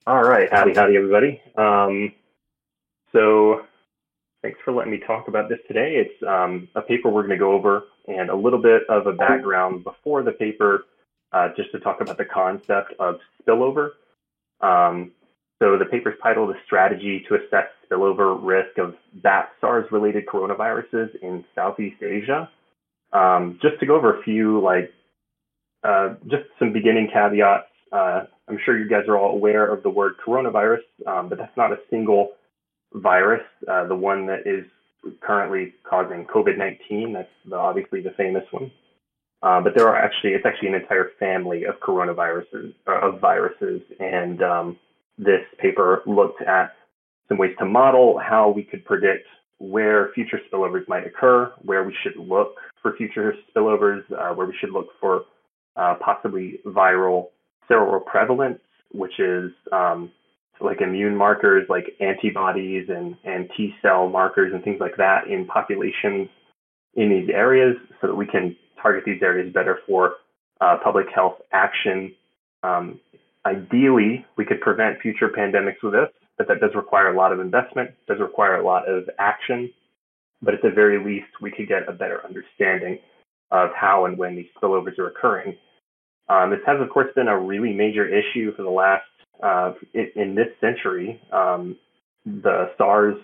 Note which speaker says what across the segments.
Speaker 1: All right, howdy, everybody. So thanks for letting me talk about this today. It's a paper we're going to go over and a little bit of a background before the paper, just to talk about the concept of spillover. Um, so the paper's titled "A Strategy to Assess Spillover Risk of Bat SARS-Related Coronaviruses in Southeast Asia." Just to go over a few just some beginning caveats. I'm sure you guys are all aware of the word coronavirus, but that's not a single virus. The one that is currently causing COVID-19, that's obviously the famous one. But it's actually an entire family of coronaviruses, of viruses. And this paper looked at some ways to model how we could predict where future spillovers might occur, where we should look for future spillovers, where we should look for possibly viral seroprevalence, which is like immune markers like antibodies and T cell markers and things like that in populations in these areas so that we can target these areas better for public health action. Ideally, we could prevent future pandemics with this, but that does require a lot of investment, does require a lot of action. But at the very least, we could get a better understanding of how and when these spillovers are occurring. This has, of course, been a really major issue for the last, in this century. The SARS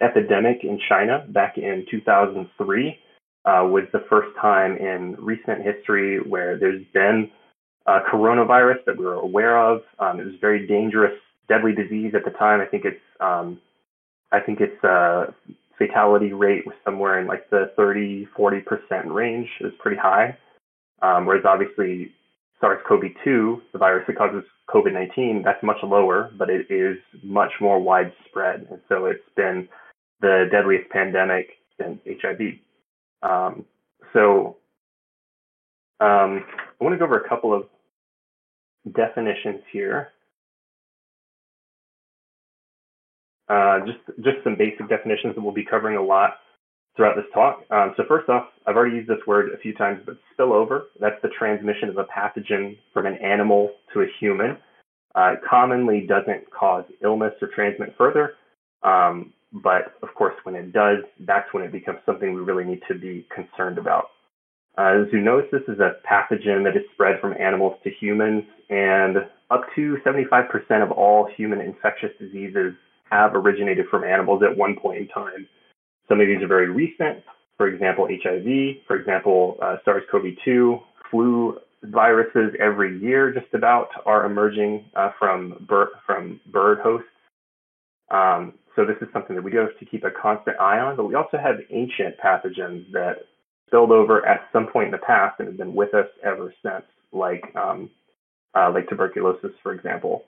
Speaker 1: epidemic in China back in 2003 was the first time in recent history where there's been a coronavirus that we were aware of. It was a very dangerous, deadly disease at the time. I think its fatality rate was somewhere in like the 30-40% range. It was pretty high. Whereas obviously SARS-CoV-2, the virus that causes COVID-19, that's much lower, but it is much more widespread. And so it's been the deadliest pandemic since HIV. I want to go over a couple of definitions here. Just some basic definitions that we'll be covering a lot throughout this talk. So first off, I've already used this word a few times, but spillover, that's the transmission of a pathogen from an animal to a human. It commonly doesn't cause illness or transmit further. But of course, when it does, that's when it becomes something we really need to be concerned about. Zoonosis is a pathogen that is spread from animals to humans, and up to 75% of all human infectious diseases have originated from animals at one point in time. Some of these are very recent, for example, HIV, for example, SARS-CoV-2, flu viruses every year just about are emerging from bird hosts. So this is something that we do have to keep a constant eye on, but we also have ancient pathogens that spilled over at some point in the past and have been with us ever since, like tuberculosis, for example.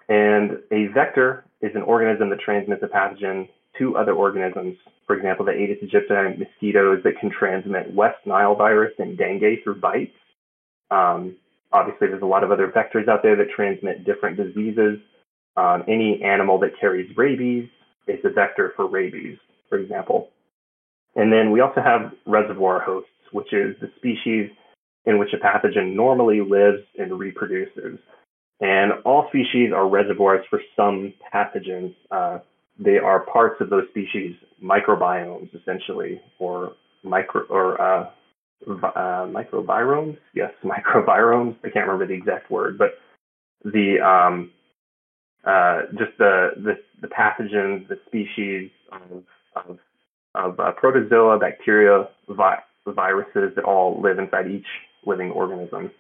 Speaker 1: And a vector is an organism that transmits a pathogen to other organisms. For example, the Aedes aegypti mosquitoes that can transmit West Nile virus and dengue through bites. Obviously, there's a lot of other vectors out there that transmit different diseases. Any animal that carries rabies is a vector for rabies, for example. And then we also have reservoir hosts, which is the species in which a pathogen normally lives and reproduces. And all species are reservoirs for some pathogens. They are parts of those species' microbiomes, essentially, or microbiomes. Yes, microbiomes. I can't remember the exact word, but the pathogens, the species of protozoa, bacteria, viruses that all live inside each living organism.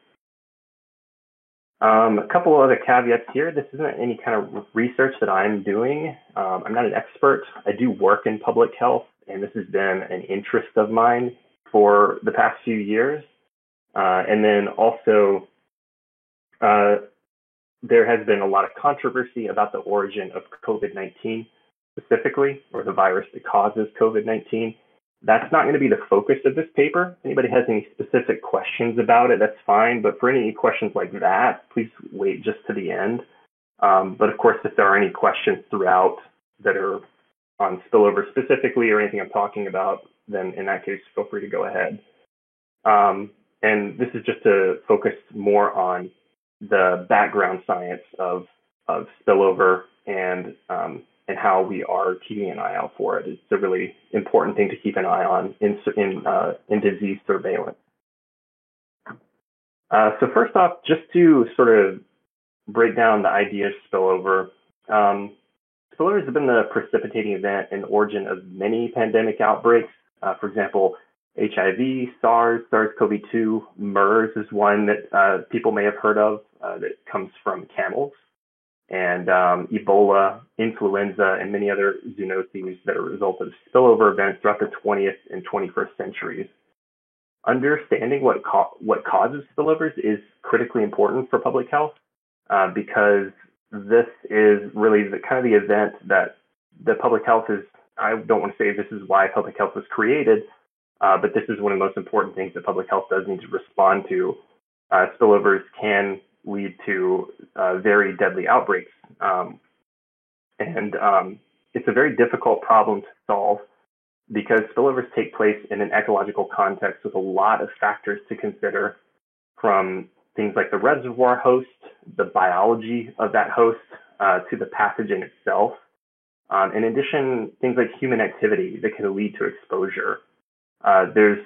Speaker 1: A couple of other caveats here. This isn't any kind of research that I'm doing. I'm not an expert. I do work in public health, and this has been an interest of mine for the past few years. And then also, there has been a lot of controversy about the origin of COVID-19 specifically, or the virus that causes COVID-19. That's not going to be the focus of this paper. If anybody has any specific questions about it, that's fine. But for any questions like that, please wait just to the end. But of course, if there are any questions throughout that are on spillover specifically or anything I'm talking about, then in that case, feel free to go ahead. And this is just to focus more on the background science of spillover and how we are keeping an eye out for it. It's a really important thing to keep an eye on in disease surveillance. So first off, just to sort of break down the idea of spillover, spillovers have been the precipitating event and origin of many pandemic outbreaks. For example, HIV, SARS, SARS-CoV-2, MERS is one that people may have heard of that comes from camels, and Ebola, influenza, and many other zoonoses that are a result of spillover events throughout the 20th and 21st centuries. Understanding what causes spillovers is critically important for public health because this is really the kind of the event that the public health is. I don't want to say this is why public health was created, but this is one of the most important things that public health does need to respond to. Spillovers can lead to very deadly outbreaks, and it's a very difficult problem to solve because spillovers take place in an ecological context with a lot of factors to consider, from things like the reservoir host, the biology of that host, to the pathogen itself. In addition, things like human activity that can lead to exposure. There's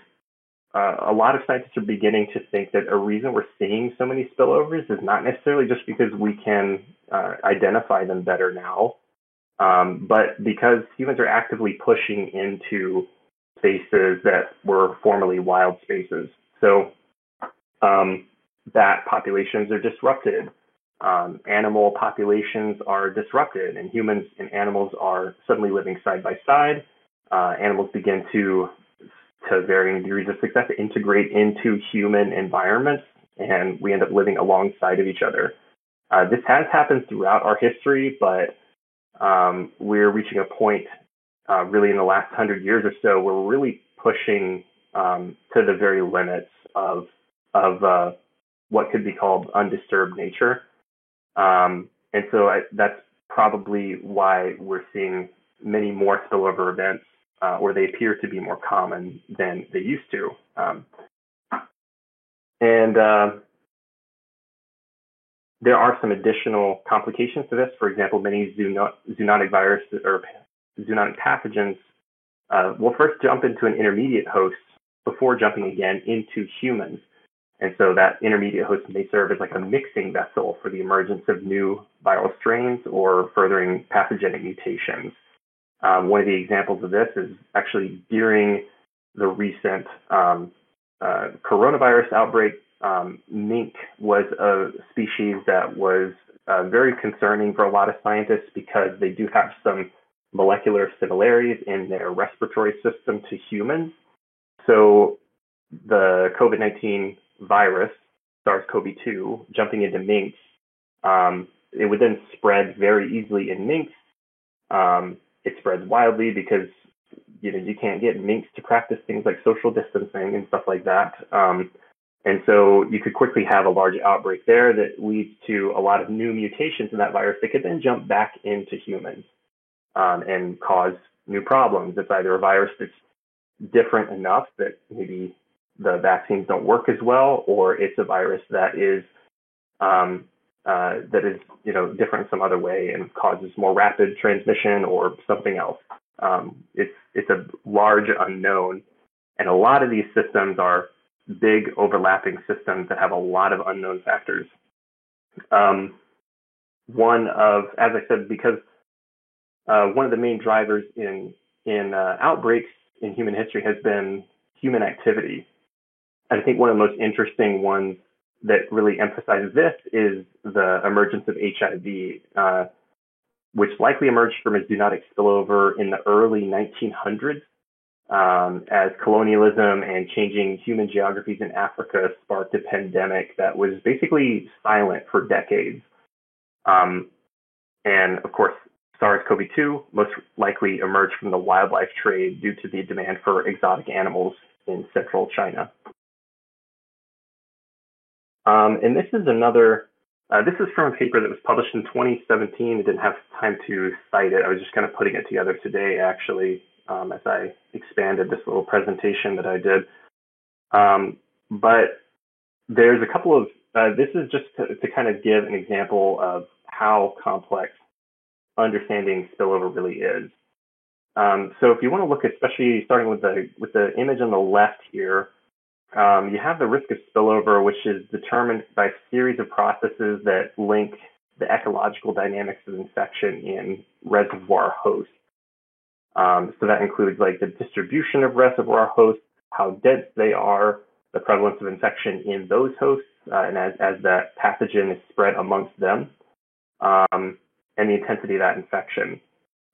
Speaker 1: a lot of scientists are beginning to think that a reason we're seeing so many spillovers is not necessarily just because we can identify them better now, but because humans are actively pushing into spaces that were formerly wild spaces. So bat populations are disrupted, animal populations are disrupted, and humans and animals are suddenly living side by side. Animals begin to varying degrees of success, integrate into human environments, and we end up living alongside of each other. This has happened throughout our history, but we're reaching a point really in the last 100 years or so where we're really pushing to the very limits of what could be called undisturbed nature. And so that's probably why we're seeing many more spillover events, or they appear to be more common than they used to. There are some additional complications to this. For example, many zoonotic viruses or zoonotic pathogens will first jump into an intermediate host before jumping again into humans. And so that intermediate host may serve as like a mixing vessel for the emergence of new viral strains or furthering pathogenic mutations. One of the examples of this is actually during the recent coronavirus outbreak. Mink was a species that was very concerning for a lot of scientists because they do have some molecular similarities in their respiratory system to humans. So the COVID-19 virus, SARS-CoV-2, jumping into minks, it would then spread very easily in minks. It spreads wildly because you can't get minks to practice things like social distancing and stuff like that. And so you could quickly have a large outbreak there that leads to a lot of new mutations in that virus that could then jump back into humans and cause new problems. It's either a virus that's different enough that maybe the vaccines don't work as well, or it's a virus that is different in some other way and causes more rapid transmission or something else. It's a large unknown, and a lot of these systems are big overlapping systems that have a lot of unknown factors. As I said, because one of the main drivers in outbreaks in human history has been human activity. And I think one of the most interesting ones that really emphasizes this is the emergence of HIV, which likely emerged from a zoonotic spillover in the early 1900s as colonialism and changing human geographies in Africa sparked a pandemic that was basically silent for decades. And of course, SARS-CoV-2 most likely emerged from the wildlife trade due to the demand for exotic animals in central China. And this is this is from a paper that was published in 2017. I didn't have time to cite it. I was just kind of putting it together today, actually, as I expanded this little presentation that I did. But there's a couple of this is just to kind of give an example of how complex understanding spillover really is. So if you want to look, especially starting with the image on the left here, you have the risk of spillover, which is determined by a series of processes that link the ecological dynamics of infection in reservoir hosts. So that includes like the distribution of reservoir hosts, how dense they are, the prevalence of infection in those hosts, and as that pathogen is spread amongst them, and the intensity of that infection.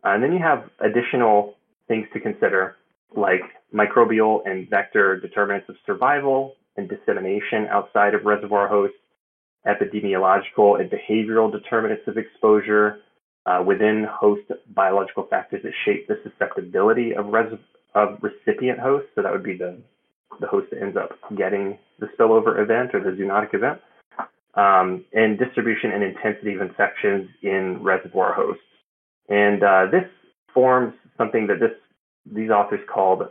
Speaker 1: And then you have additional things to consider, like microbial and vector determinants of survival and dissemination outside of reservoir hosts, epidemiological and behavioral determinants of exposure within host biological factors that shape the susceptibility of recipient hosts. So that would be the host that ends up getting the spillover event or the zoonotic event, and distribution and intensity of infections in reservoir hosts. And this forms something that these authors called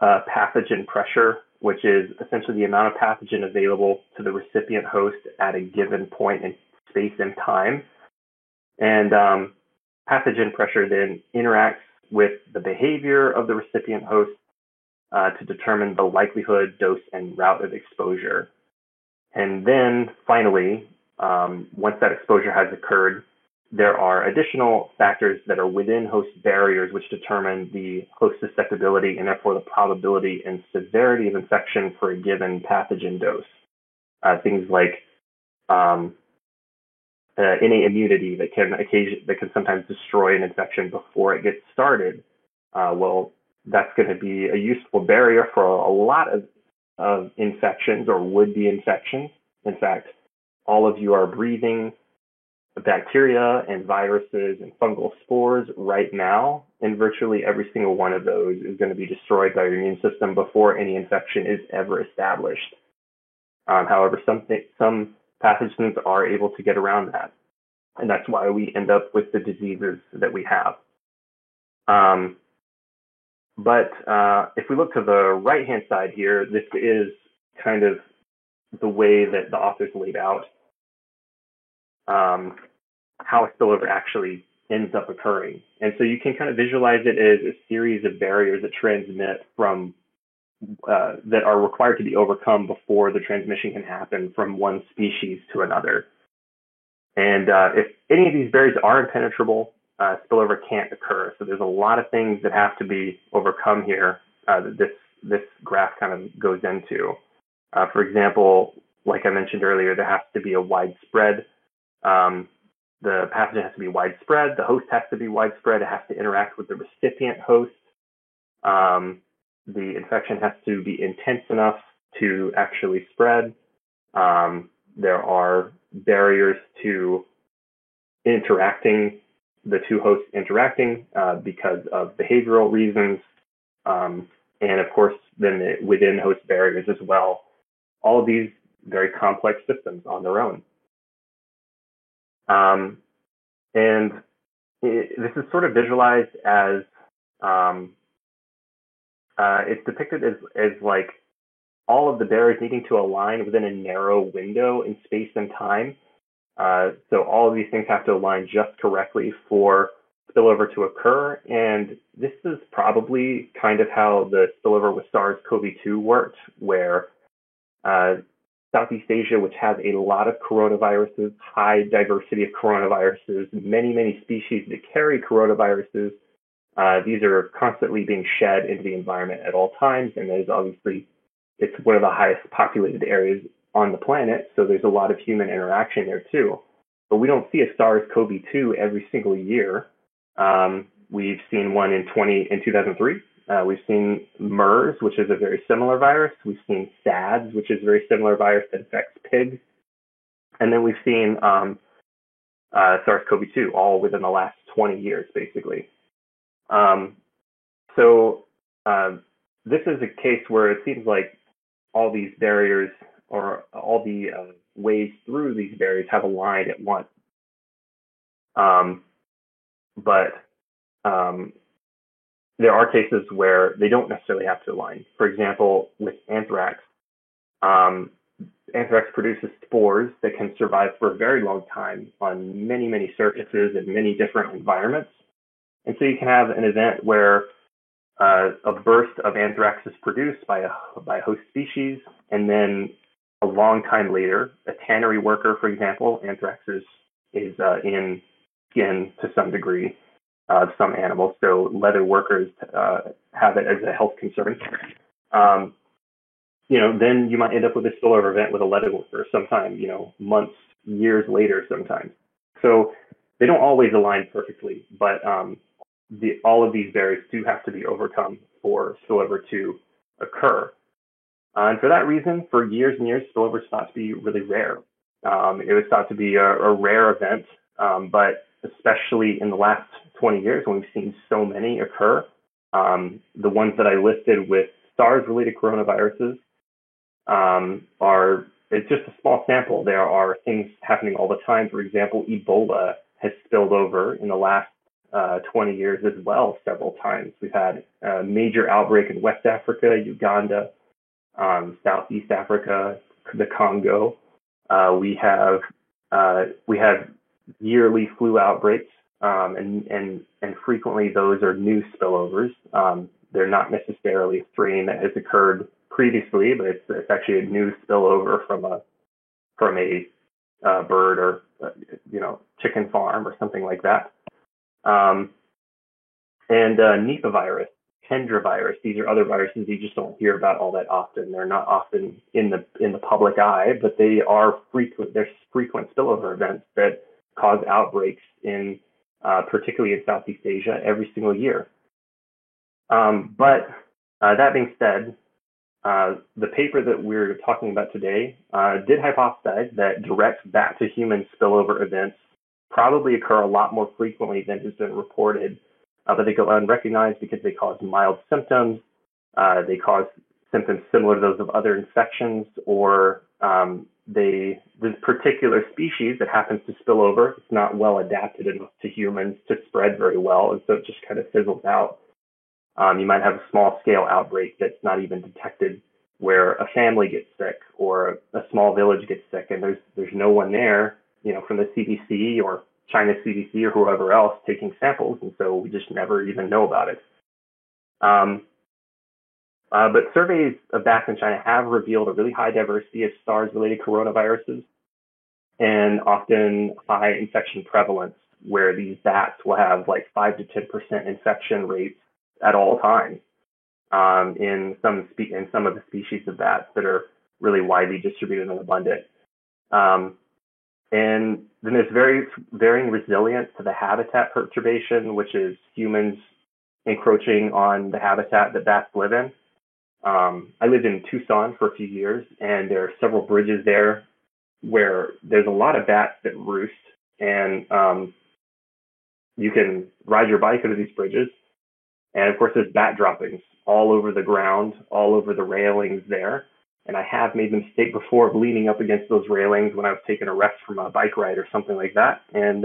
Speaker 1: pathogen pressure, which is essentially the amount of pathogen available to the recipient host at a given point in space and time. And pathogen pressure then interacts with the behavior of the recipient host to determine the likelihood, dose, and route of exposure. And then finally, once that exposure has occurred, there are additional factors that are within host barriers which determine the host susceptibility and therefore the probability and severity of infection for a given pathogen dose. Things like innate immunity that can sometimes destroy an infection before it gets started. Well, that's going to be a useful barrier for a lot of infections or would-be infections. In fact, all of you are breathing bacteria and viruses and fungal spores right now, and virtually every single one of those is going to be destroyed by your immune system before any infection is ever established. However, some pathogens are able to get around that, and that's why we end up with the diseases that we have. But if we look to the right-hand side here, this is kind of the way that the authors laid out how a spillover actually ends up occurring. And so you can kind of visualize it as a series of barriers that transmit from that are required to be overcome before the transmission can happen from one species to another. And if any of these barriers are impenetrable, spillover can't occur. So there's a lot of things that have to be overcome here that this graph kind of goes into. For example, like I mentioned earlier, there has to be a widespread, the pathogen has to be widespread, the host has to be widespread, it has to interact with the recipient host. The infection has to be intense enough to actually spread. There are barriers to the two hosts interacting because of behavioral reasons. And of course, then within host barriers as well. All of these very complex systems on their own. And this is sort of visualized as, it's depicted as like all of the barriers needing to align within a narrow window in space and time. So all of these things have to align just correctly for spillover to occur. And this is probably kind of how the spillover with SARS-CoV-2 worked, where Southeast Asia, which has a lot of coronaviruses, high diversity of coronaviruses, many, many species that carry coronaviruses, these are constantly being shed into the environment at all times. And there's obviously, it's one of the highest populated areas on the planet. So there's a lot of human interaction there too. But we don't see a SARS-CoV-2 every single year. We've seen one in 2003. We've seen MERS, which is a very similar virus. We've seen SADS, which is a very similar virus that affects pigs. And then we've seen SARS-CoV-2, all within the last 20 years, basically. This is a case where it seems like all these barriers or all the ways through these barriers have aligned at once. There are cases where they don't necessarily have to align. For example, with anthrax, anthrax produces spores that can survive for a very long time on many, many surfaces and many different environments. And so you can have an event where a burst of anthrax is produced by a host species, and then a long time later, a tannery worker, for example, anthrax is in skin to some degree of some animals. So leather workers have it as a health concern. Um, then you might end up with a spillover event with a leather worker sometime, months, years later sometimes. So they don't always align perfectly, but all of these barriers do have to be overcome for spillover to occur. And for that reason, for years and years, spillover was thought to be really rare. It was thought to be a rare event, but especially in the last 20 years when we've seen so many occur, the ones that I listed with SARS-related coronaviruses it's just a small sample. There are things happening all the time. For example, Ebola has spilled over in the last 20 years as well, several times. We've had a major outbreak in West Africa, Uganda, Southeast Africa, the Congo. We have yearly flu outbreaks, and frequently those are new spillovers. They're not necessarily a strain that has occurred previously, but it's actually a new spillover from a bird or chicken farm or something like that. And Nipah virus, Hendra virus. These are other viruses you just don't hear about all that often. They're not often in the public eye, but they are frequent. There's frequent spillover events that cause outbreaks in particularly in Southeast Asia every single year. But that being said, the paper that we're talking about today did hypothesize that direct bat-to-human spillover events probably occur a lot more frequently than has been reported, but they go unrecognized because they cause mild symptoms. They cause symptoms similar to those of other infections, or this particular species that happens to spill over, it's not well adapted enough to humans to spread very well, and so it just kind of fizzles out. You might have a small scale outbreak that's not even detected, where a family gets sick or a small village gets sick, and there's no one there, from the CDC or China CDC or whoever else taking samples, and so we just never even know about it. But surveys of bats in China have revealed a really high diversity of SARS-related coronaviruses, and often high infection prevalence, where these bats will have like 5 to 10% infection rates at all times in some of the species of bats that are really widely distributed and abundant. And then there's varying resilience to the habitat perturbation, which is humans encroaching on the habitat that bats live in. I lived in Tucson for a few years, and there are several bridges there where there's a lot of bats that roost, and you can ride your bike under these bridges. And of course, there's bat droppings all over the ground, all over the railings there. And I have made the mistake before of leaning up against those railings when I was taking a rest from a bike ride or something like that. And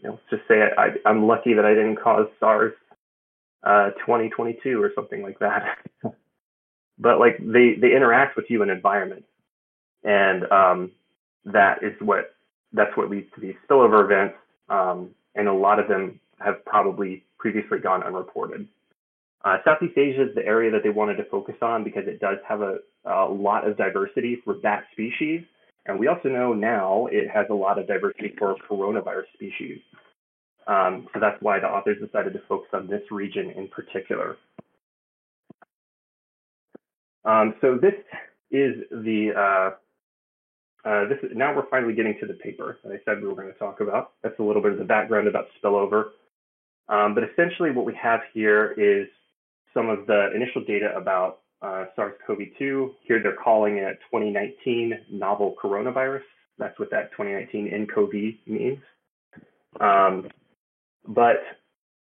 Speaker 1: let's just say I'm lucky that I didn't cause SARS 2022 or something like that. But like they interact with you in environment, and that's what leads to these spillover events. And a lot of them have probably previously gone unreported. Southeast Asia is the area that they wanted to focus on because it does have a lot of diversity for bat species. And we also know now it has a lot of diversity for coronavirus species. So that's why the authors decided to focus on this region in particular. So this is now we're finally getting to the paper that I said we were going to talk about. That's a little bit of the background about spillover. But essentially what we have here is some of the initial data about SARS-CoV-2. Here they're calling it 2019 novel coronavirus. That's what that 2019 nCoV means. But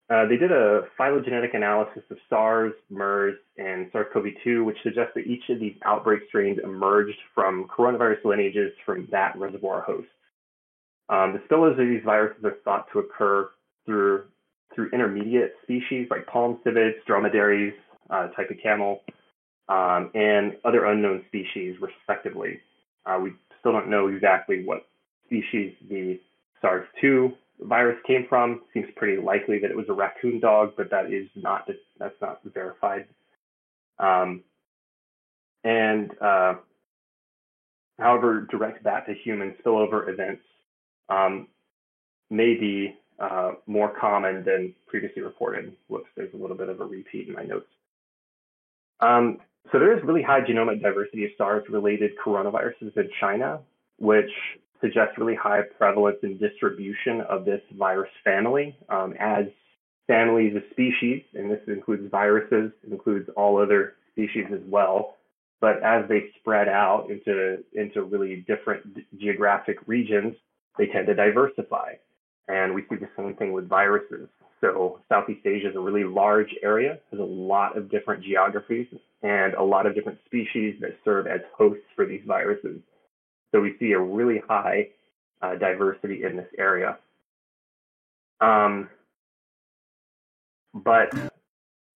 Speaker 1: they did a phylogenetic analysis of SARS, MERS, and SARS-CoV-2, which suggests that each of these outbreak strains emerged from coronavirus lineages from bat reservoir hosts. The spillovers of these viruses are thought to occur through intermediate species like palm civet, dromedaries, type of camel, and other unknown species, respectively. We still don't know exactly what species the SARS-2 virus came from. Seems pretty likely that it was a raccoon dog, but that's not verified. However, direct bat to human spillover events may be more common than previously reported. Whoops, there's a little bit of a repeat in my notes. So there is really high genomic diversity of SARS-related coronaviruses in China, which suggests really high prevalence and distribution of this virus family as families of species, and this includes viruses, it includes all other species as well. But as they spread out into really different geographic regions, they tend to diversify. And we see the same thing with viruses. So Southeast Asia is a really large area, has a lot of different geographies and a lot of different species that serve as hosts for these viruses. So we see a really high diversity in this area. But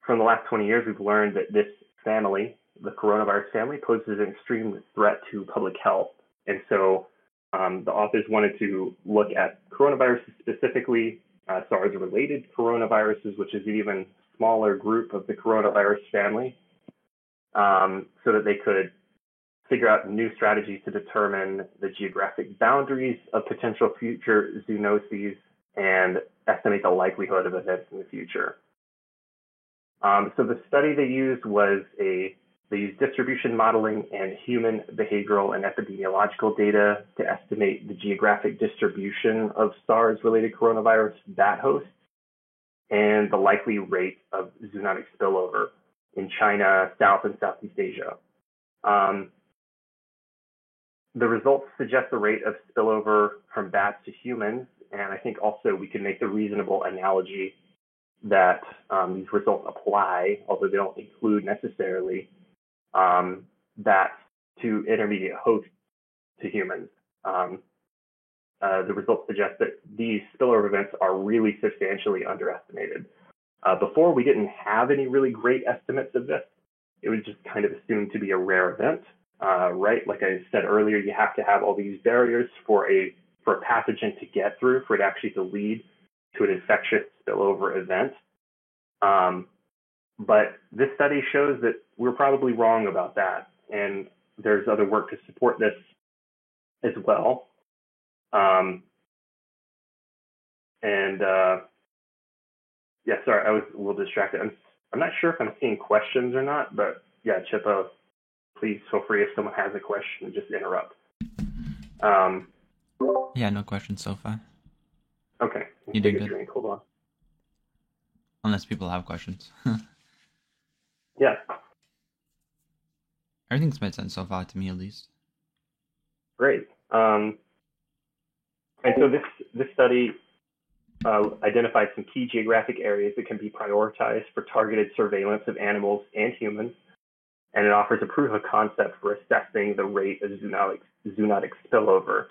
Speaker 1: from the last 20 years, we've learned that this family, the coronavirus family, poses an extreme threat to public health. And so the authors wanted to look at coronaviruses specifically, SARS-related coronaviruses, which is an even smaller group of the coronavirus family, so that they could figure out new strategies to determine the geographic boundaries of potential future zoonoses and estimate the likelihood of events in the future. So the study they used they used distribution modeling and human behavioral and epidemiological data to estimate the geographic distribution of SARS-related coronavirus bat hosts and the likely rate of zoonotic spillover in China, South and Southeast Asia. The results suggest the rate of spillover from bats to humans, and I think also we can make the reasonable analogy that these results apply, although they don't include necessarily bats to intermediate hosts to humans. The results suggest that these spillover events are really substantially underestimated. Before, we didn't have any really great estimates of this. It was just kind of assumed to be a rare event, right? Like I said earlier, you have to have all these barriers for a pathogen to get through, for it actually to lead to an infectious spillover event. But this study shows that we're probably wrong about that. And there's other work to support this as well. Yeah, sorry, I was a little distracted. I'm not sure if I'm seeing questions or not, but yeah, Chippa, please feel free if someone has a question, just interrupt.
Speaker 2: Yeah, no questions so far.
Speaker 1: Okay.
Speaker 2: You did good.
Speaker 1: Drink. Hold on.
Speaker 2: Unless people have questions.
Speaker 1: Yeah.
Speaker 2: Everything's made sense so far, to me at least.
Speaker 1: Great. And so this study identified some key geographic areas that can be prioritized for targeted surveillance of animals and humans, and it offers a proof of concept for assessing the rate of zoonotic spillover.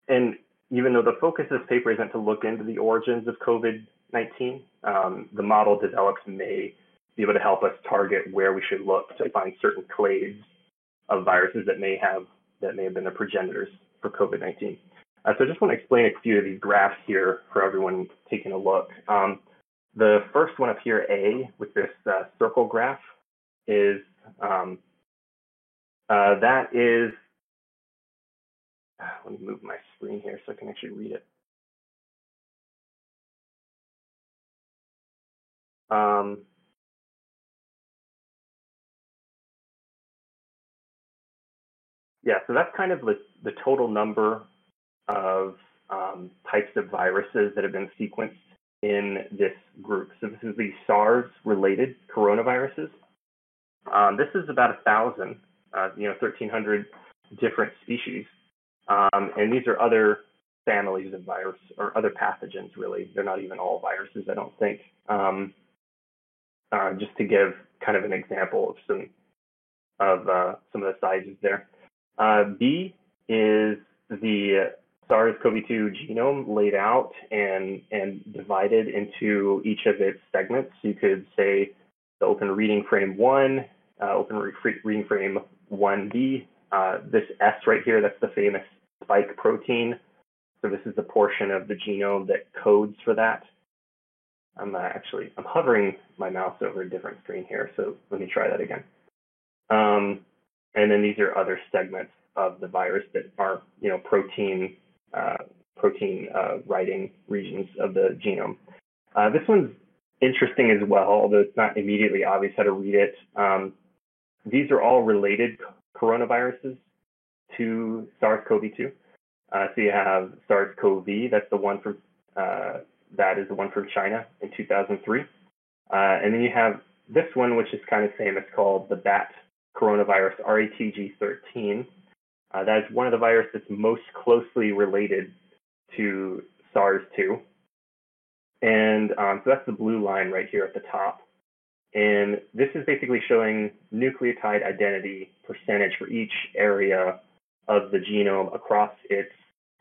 Speaker 1: And even though the focus of this paper isn't to look into the origins of COVID-19, the model developed may be able to help us target where we should look to find certain clades of viruses that may have been the progenitors for COVID-19. So I just want to explain a few of these graphs here for everyone taking a look. The first one up here, A, with this circle graph, is that is, let me move my screen here so I can actually read it. Yeah, so that's kind of the total number of types of viruses that have been sequenced in this group. So this is the SARS-related coronaviruses. This is about 1,000, 1,300 different species. And these are other families of virus or other pathogens, really. They're not even all viruses, I don't think. Just to give kind of an example of some of the sizes there. B is the SARS-CoV-2 genome laid out and divided into each of its segments. You could say the open reading frame 1 reading frame 1B. This S right here, that's the famous spike protein. So this is the portion of the genome that codes for that. I'm hovering my mouse over a different screen here, so let me try that again. And then these are other segments of the virus that are, protein writing regions of the genome. This one's interesting as well, although it's not immediately obvious how to read it. These are all related coronaviruses to SARS-CoV-2. So you have SARS-CoV, that's the one from that is the one from China in 2003. And then you have this one, which is kind of famous, called the bat coronavirus, RATG13. That is one of the viruses that's most closely related to SARS-2. And so that's the blue line right here at the top. And this is basically showing nucleotide identity percentage for each area of the genome across its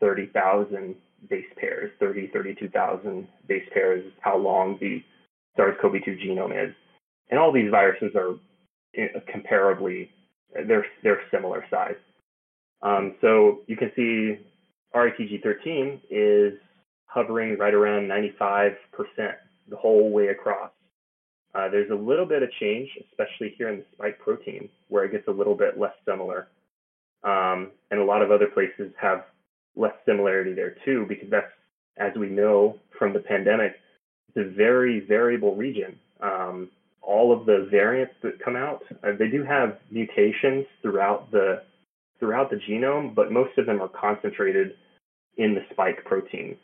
Speaker 1: 30,000 base pairs. 32,000 base pairs is how long the SARS-CoV-2 genome is. And all these viruses are comparably, they're similar size. So you can see RATG13 is hovering right around 95% the whole way across. There's a little bit of change, especially here in the spike protein, where it gets a little bit less similar. And a lot of other places have less similarity there too, because that's, as we know from the pandemic, it's a very variable region. All of the variants that come out, they do have mutations throughout the genome, but most of them are concentrated in the spike protein.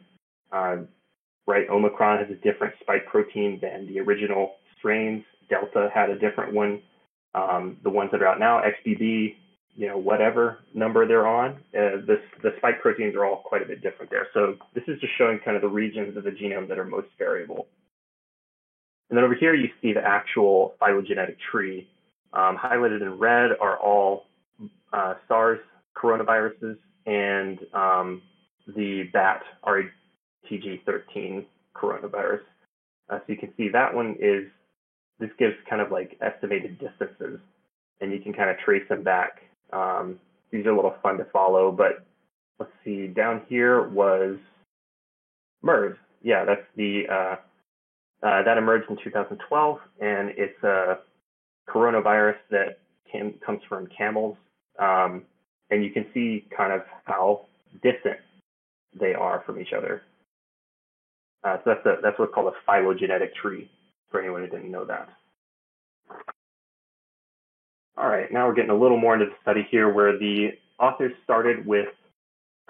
Speaker 1: Right, Omicron has a different spike protein than the original strains. Delta had a different one. The ones that are out now, XBB, whatever number they're on, the spike proteins are all quite a bit different there. So this is just showing kind of the regions of the genome that are most variable. And then over here, you see the actual phylogenetic tree. Highlighted in red are all SARS coronaviruses and the bat RATG13 coronavirus. So you can see that one this gives kind of like estimated distances, and you can kind of trace them back. These are a little fun to follow, but let's see, down here was MERS. Yeah, that's that emerged in 2012, and it's a coronavirus that comes from camels. And you can see kind of how distant they are from each other. So that's what's called a phylogenetic tree, for anyone who didn't know that. All right, now we're getting a little more into the study here, where the authors started with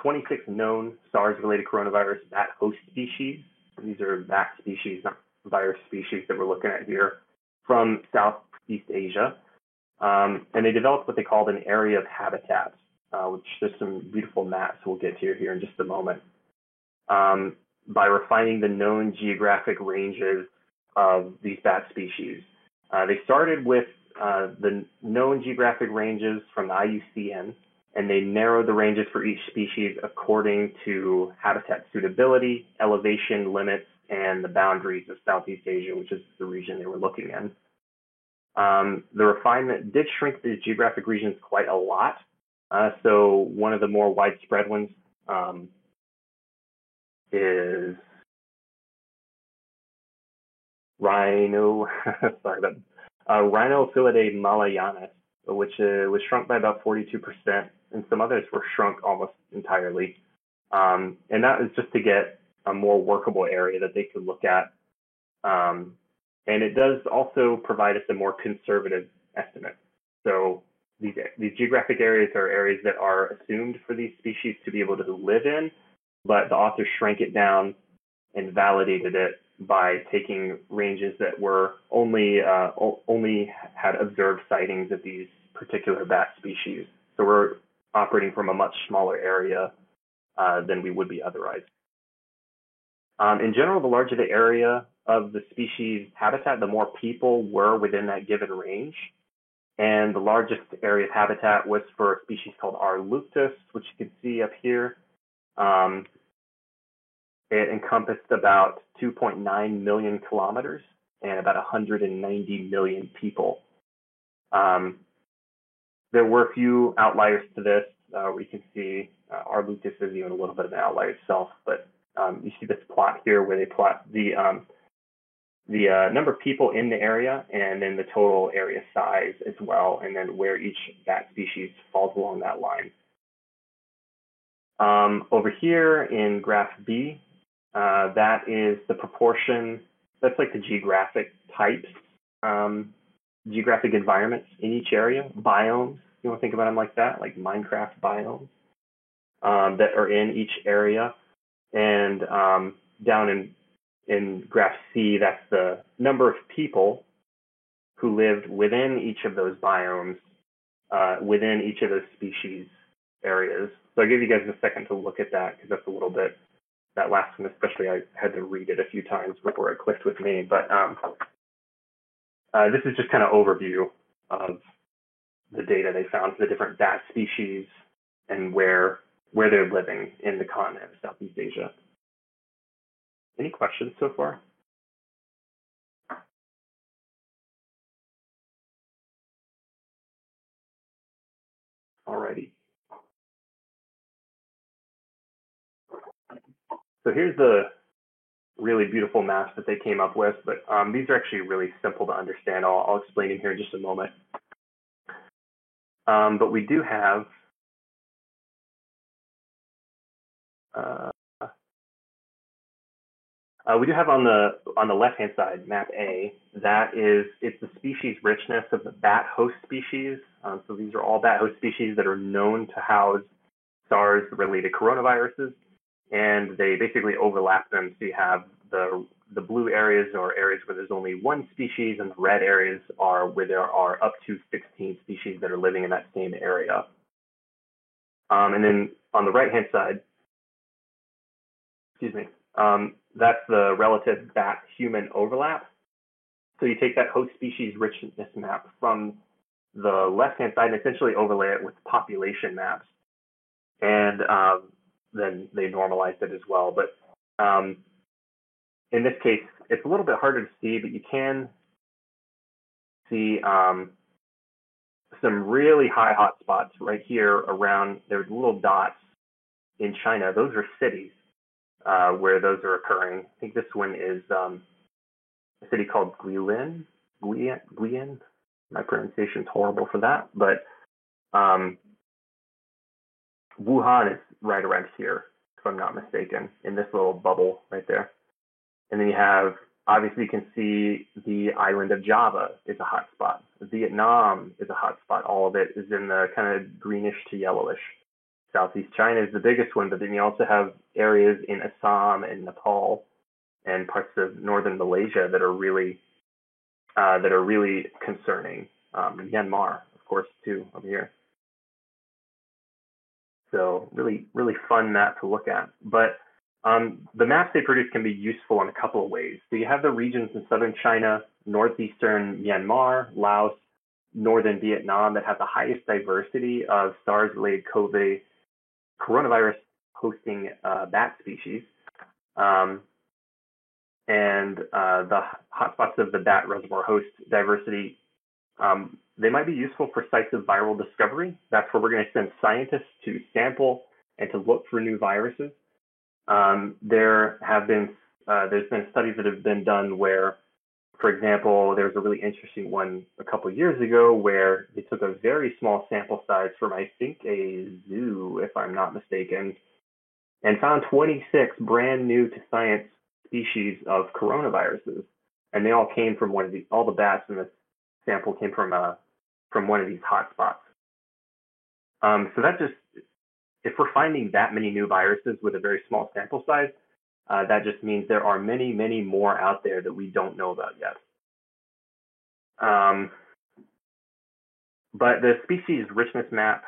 Speaker 1: 26 known SARS-related coronavirus bat host species. These are bat species, not virus species that we're looking at here, from Southeast Asia. And they developed what they called an area of habitat, which there's some beautiful maps we'll get to here in just a moment. By refining the known geographic ranges of these bat species. They started with the known geographic ranges from the IUCN, and they narrowed the ranges for each species according to habitat suitability, elevation limits, and the boundaries of Southeast Asia, which is the region they were looking in. The refinement did shrink the geographic regions quite a lot. So one of the more widespread ones is Rhinophilidae malayanus, which was shrunk by about 42%, and some others were shrunk almost entirely. And that is just to get a more workable area that they could look at. And it does also provide us a more conservative estimate. So these geographic areas are areas that are assumed for these species to be able to live in, but the authors shrank it down and validated it by taking ranges that were only had observed sightings of these particular bat species. So we're operating from a much smaller area than we would be otherwise. In general, the larger the area of the species habitat, the more people were within that given range. And the largest area of habitat was for a species called R. luctus, which you can see up here. It encompassed about 2.9 million kilometers and about 190 million people. There were a few outliers to this. We can see Arbutus is even a little bit of an outlier itself, but you see this plot here where they plot the number of people in the area and then the total area size as well, and then where each bat species falls along that line. Over here in graph B, that is the proportion, that's like the geographic types, geographic environments in each area, biomes, you want to think about them like that, like Minecraft biomes that are in each area. And down in graph C, that's the number of people who lived within each of those biomes, within each of those species areas. So I'll give you guys a second to look at that because that's a little bit, that last one especially, I had to read it a few times before it clicked with me. But this is just kind of overview of the data they found for the different bat species and where they're living in the continent of Southeast Asia. Any questions so far? Alrighty. So here's the really beautiful maps that they came up with, but these are actually really simple to understand. I'll explain them here in just a moment. But we do have on the left-hand side, map A, it's the species richness of the bat host species. So these are all bat host species that are known to house SARS-related coronaviruses, and they basically overlap them. So you have the blue areas are areas where there's only one species, and the red areas are where there are up to 16 species that are living in that same area. And then on the right-hand side, that's the relative bat-human overlap. So you take that host species richness map from the left-hand side and essentially overlay it with population maps. And then they normalized it as well. But in this case, it's a little bit harder to see, but you can see some really high hotspots right here around, there's little dots in China. Those are cities where those are occurring. I think this one is a city called Guilin. My pronunciation is horrible for that, but Wuhan is right around here, if I'm not mistaken, in this little bubble right there. And then you have, obviously you can see the island of Java is a hotspot. Vietnam is a hotspot. All of it is in the kind of greenish to yellowish. Southeast China is the biggest one, but then you also have areas in Assam and Nepal and parts of northern Malaysia that are really concerning. Myanmar, of course, too, over here. So really, really fun map to look at. But the maps they produce can be useful in a couple of ways. So you have the regions in southern China, northeastern Myanmar, Laos, northern Vietnam that have the highest diversity of SARS-related coronavirus hosting bat species. And the hotspots of the bat reservoir host diversity, they might be useful for sites of viral discovery. That's where we're going to send scientists to sample and to look for new viruses. There's been studies that have been done where, for example, there's a really interesting one a couple of years ago where they took a very small sample size from, I think, a zoo, if I'm not mistaken, and found 26 brand new to science species of coronaviruses. And they all came from all the bats in the sample came from one of these hotspots. So that just, if we're finding that many new viruses with a very small sample size, that just means there are many, many more out there that we don't know about yet. But the species richness map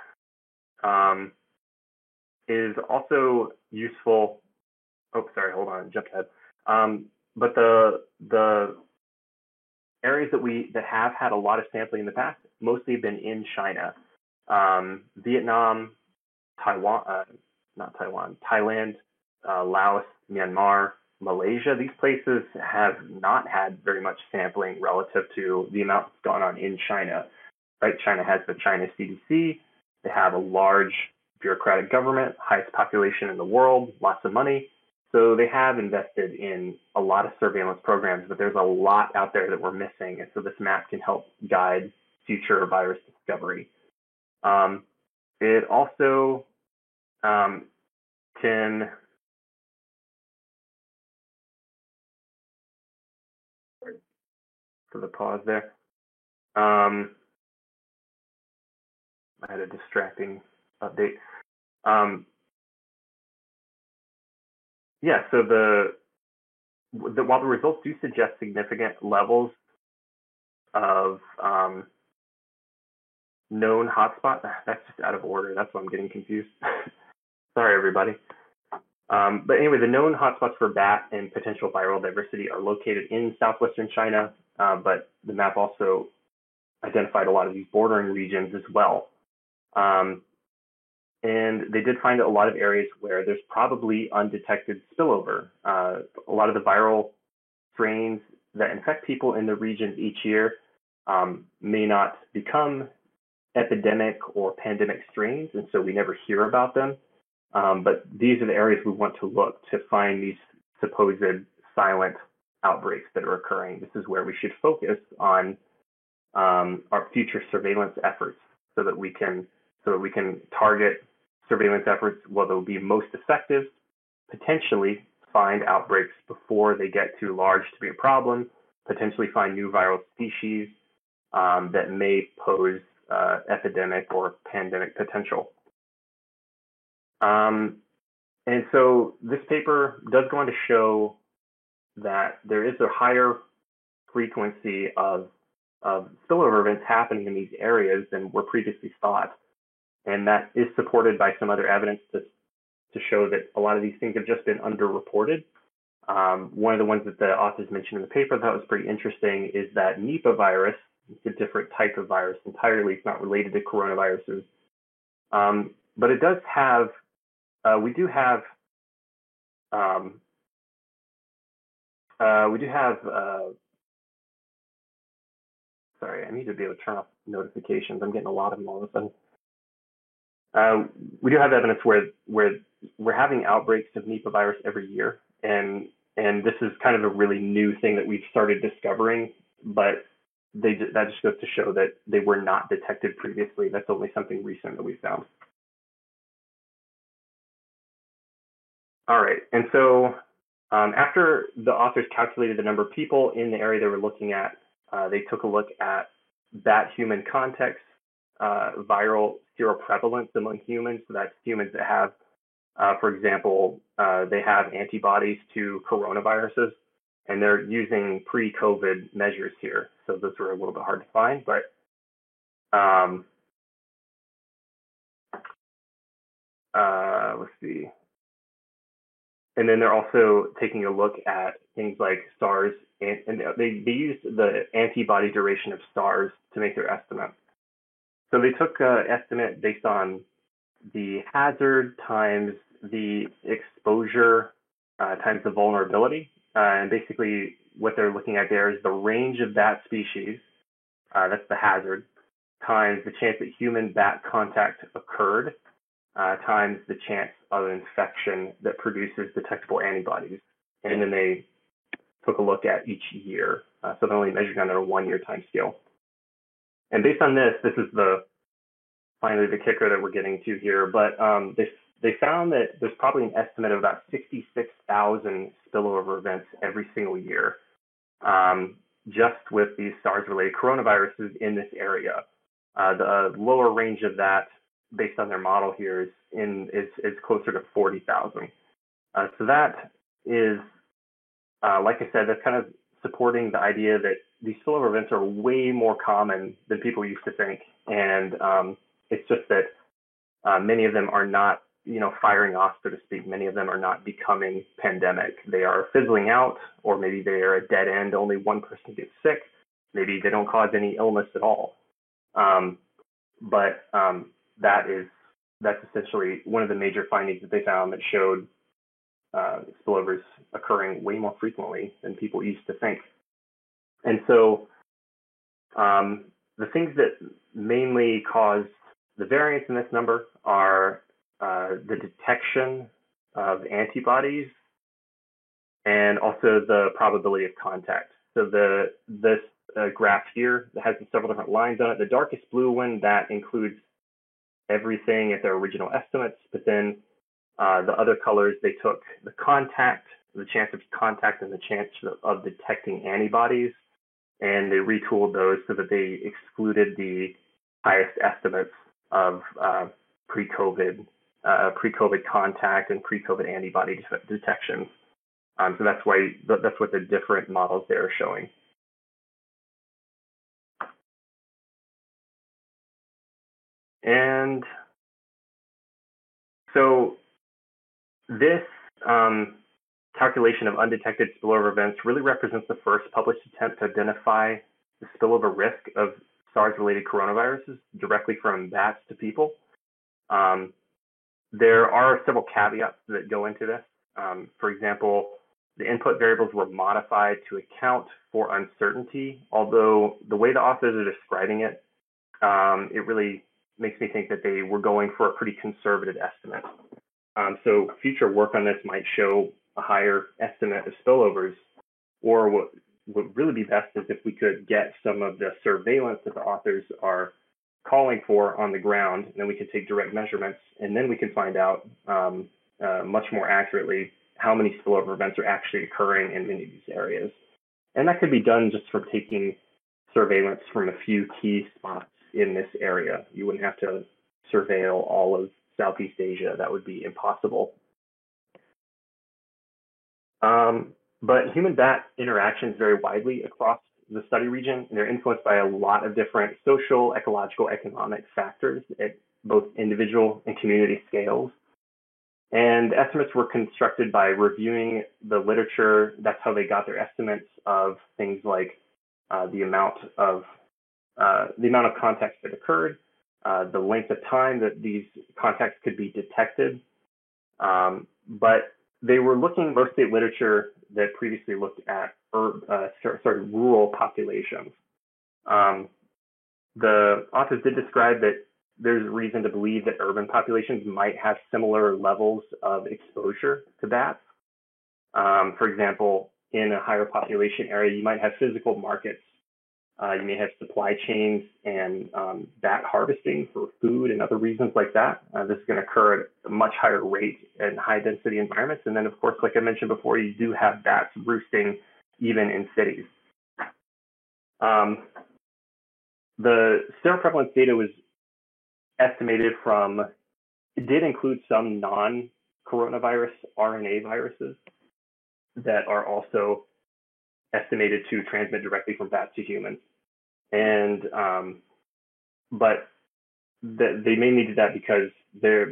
Speaker 1: is also useful. Oh, sorry, hold on, jumped ahead. But the areas that have had a lot of sampling in the past mostly have been in China, Vietnam, Thailand, Laos, Myanmar, Malaysia. These places have not had very much sampling relative to the amount that's gone on in China. right? China has the China CDC. They have a large bureaucratic government, highest population in the world, lots of money. So they have invested in a lot of surveillance programs, but there's a lot out there that we're missing. And so this map can help guide future virus discovery. It also can for the pause there. I had a distracting update. Yeah, so while the results do suggest significant levels of known hotspot, that's just out of order. That's why I'm getting confused. Sorry, everybody. But anyway, the known hotspots for bat and potential viral diversity are located in southwestern China, but the map also identified a lot of these bordering regions as well. And they did find a lot of areas where there's probably undetected spillover. A lot of the viral strains that infect people in the regions each year may not become epidemic or pandemic strains, and so we never hear about them. But these are the areas we want to look to find these supposed silent outbreaks that are occurring. This is where we should focus on our future surveillance efforts so that we can target surveillance efforts where they'll be most effective, potentially find outbreaks before they get too large to be a problem, potentially find new viral species that may pose epidemic or pandemic potential. And so this paper does go on to show that there is a higher frequency of spillover events happening in these areas than were previously thought. And that is supported by some other evidence to show that a lot of these things have just been underreported. One of the ones that the authors mentioned in the paper that was pretty interesting is that Nipah virus, it's a different type of virus entirely. It's not related to coronaviruses. But it does have, sorry, I need to be able to turn off notifications. I'm getting a lot of them all of a sudden. We do have evidence where we're having outbreaks of Nipah virus every year, and this is kind of a really new thing that we've started discovering, but that just goes to show that they were not detected previously. That's only something recent that we found. All right, and so after the authors calculated the number of people in the area they were looking at, they took a look at bat-human context, viral seroprevalence among humans. So that's humans that have, for example, they have antibodies to coronaviruses, and they're using pre-COVID measures here. So those were a little bit hard to find, but let's see. And then they're also taking a look at things like SARS, and they used the antibody duration of SARS to make their estimate. So they took an estimate based on the hazard times the exposure times the vulnerability. And basically what they're looking at there is the range of bat species, that's the hazard, times the chance that human bat contact occurred, times the chance of infection that produces detectable antibodies. And then they took a look at each year. So they're only measuring on a 1-year time scale. And based on this is finally the kicker that we're getting to here. But they found that there's probably an estimate of about 66,000 spillover events every single year, just with these SARS-related coronaviruses in this area. The lower range of that, based on their model here, is closer to 40,000. So that is, like I said, that's kind of supporting the idea that these spillover events are way more common than people used to think. And it's just that many of them are not, firing off, so to speak. Many of them are not becoming pandemic. They are fizzling out, or maybe they are a dead end. Only one person gets sick. Maybe they don't cause any illness at all. But that's essentially one of the major findings that they found that showed spillovers occurring way more frequently than people used to think. And so the things that mainly cause the variance in this number are the detection of antibodies and also the probability of contact. So this graph here that has several different lines on it, the darkest blue one, that includes everything at their original estimates, but then the other colors, they took the contact, the chance of contact and the chance of detecting antibodies, and they retooled those so that they excluded the highest estimates of pre-COVID contact and pre-COVID antibody detections. So that's what the different models there are showing. And so this calculation of undetected spillover events really represents the first published attempt to identify the spillover risk of SARS-related coronaviruses directly from bats to people. There are several caveats that go into this. For example, the input variables were modified to account for uncertainty, although the way the authors are describing it, it really makes me think that they were going for a pretty conservative estimate. So future work on this might show a higher estimate of spillovers, or what would really be best is if we could get some of the surveillance that the authors are calling for on the ground, and then we could take direct measurements, and then we can find out much more accurately how many spillover events are actually occurring in many of these areas. And that could be done just from taking surveillance from a few key spots in this area. You wouldn't have to surveil all of Southeast Asia. That would be impossible. But human-bat interactions vary widely across the study region, and they're influenced by a lot of different social, ecological, economic factors at both individual and community scales. And estimates were constructed by reviewing the literature. That's how they got their estimates of things like the amount of contacts that occurred, the length of time that these contacts could be detected. But they were looking mostly at literature that previously looked at rural populations. The authors did describe that there's reason to believe that urban populations might have similar levels of exposure to bats. For example, in a higher population area, you might have physical markets. You may have supply chains and bat harvesting for food and other reasons like that. This is going to occur at a much higher rate in high density environments. And then, of course, like I mentioned before, you do have bats roosting even in cities. The seroprevalence data was estimated from, it did include some non-coronavirus RNA viruses that are also estimated to transmit directly from bats to humans. And but they mainly did that because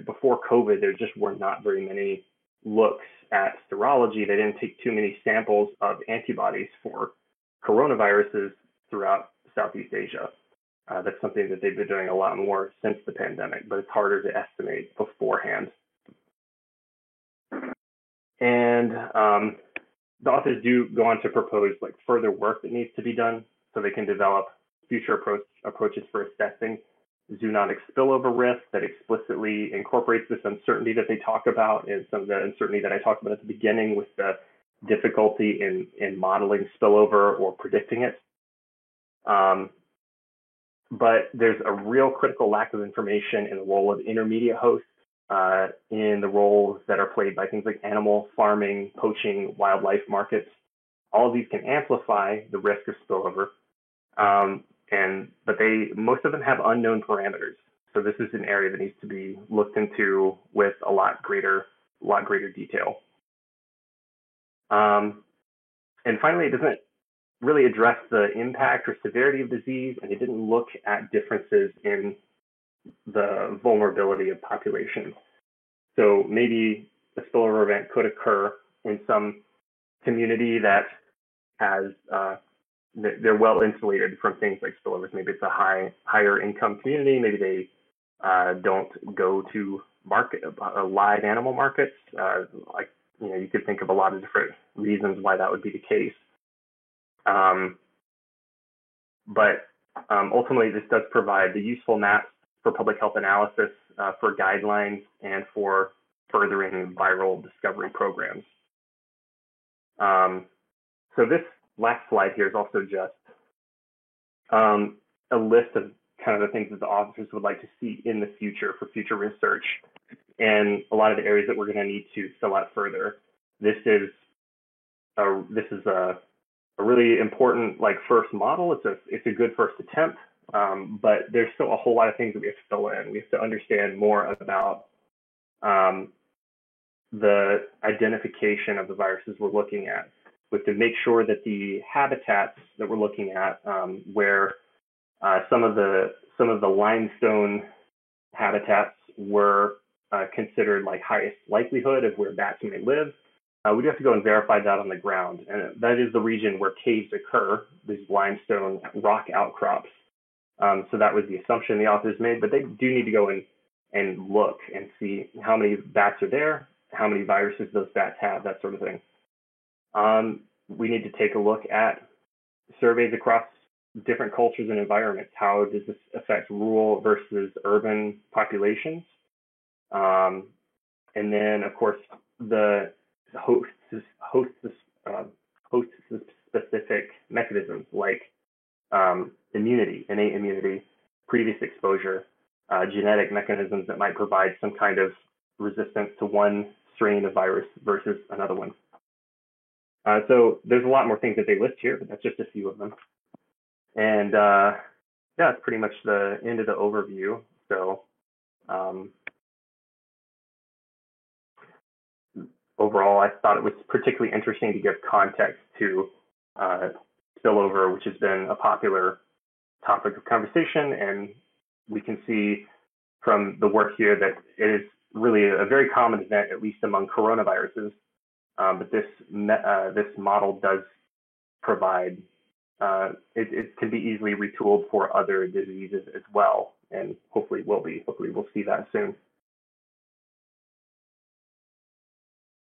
Speaker 1: before COVID, there just were not very many looks at serology. They didn't take too many samples of antibodies for coronaviruses throughout Southeast Asia. That's something that they've been doing a lot more since the pandemic, but it's harder to estimate beforehand. And the authors do go on to propose like further work that needs to be done so they can develop future approaches for assessing zoonotic spillover risk that explicitly incorporates this uncertainty that they talk about, and some of the uncertainty that I talked about at the beginning with the difficulty in modeling spillover or predicting it. But there's a real critical lack of information in the role of intermediate hosts in the roles that are played by things like animal farming, poaching, wildlife markets. All of these can amplify the risk of spillover, but most of them have unknown parameters. So this is an area that needs to be looked into with a lot greater detail. And finally, it doesn't really address the impact or severity of disease, and it didn't look at differences in the vulnerability of populations. So maybe a spillover event could occur in some community that has they're well insulated from things like spillovers. Maybe it's a higher income community. Maybe they don't go to live animal markets. You could think of a lot of different reasons why that would be the case. But Ultimately, this does provide the useful maps for public health analysis, for guidelines, and for furthering viral discovery programs. So this last slide here is also just a list of kind of the things that the authors would like to see in the future for future research, and a lot of the areas that we're going to need to fill out further. This is a really important first model. It's a good first attempt, but there's still a whole lot of things that we have to fill in. We have to understand more about the identification of the viruses we're looking at. We have to make sure that the habitats that we're looking at, where some of the limestone habitats were considered highest likelihood of where bats may live. We do have to go and verify that on the ground, and that is the region where caves occur, these limestone rock outcrops. So that was the assumption the authors made, but they do need to go and look and see how many bats are there, how many viruses those bats have, that sort of thing. We need to take a look at surveys across different cultures and environments. How does this affect rural versus urban populations? And then, of course, the host-specific mechanisms like immunity, innate immunity, previous exposure, genetic mechanisms that might provide some kind of resistance to one strain of virus versus another one. So there's a lot more things that they list here, but that's just a few of them. And that's pretty much the end of the overview. So overall, I thought it was particularly interesting to give context to spillover, which has been a popular topic of conversation. And we can see from the work here that it is really a very common event, at least among coronaviruses. But this model does provide, it can be easily retooled for other diseases as well, and hopefully will be. Hopefully we'll see that soon.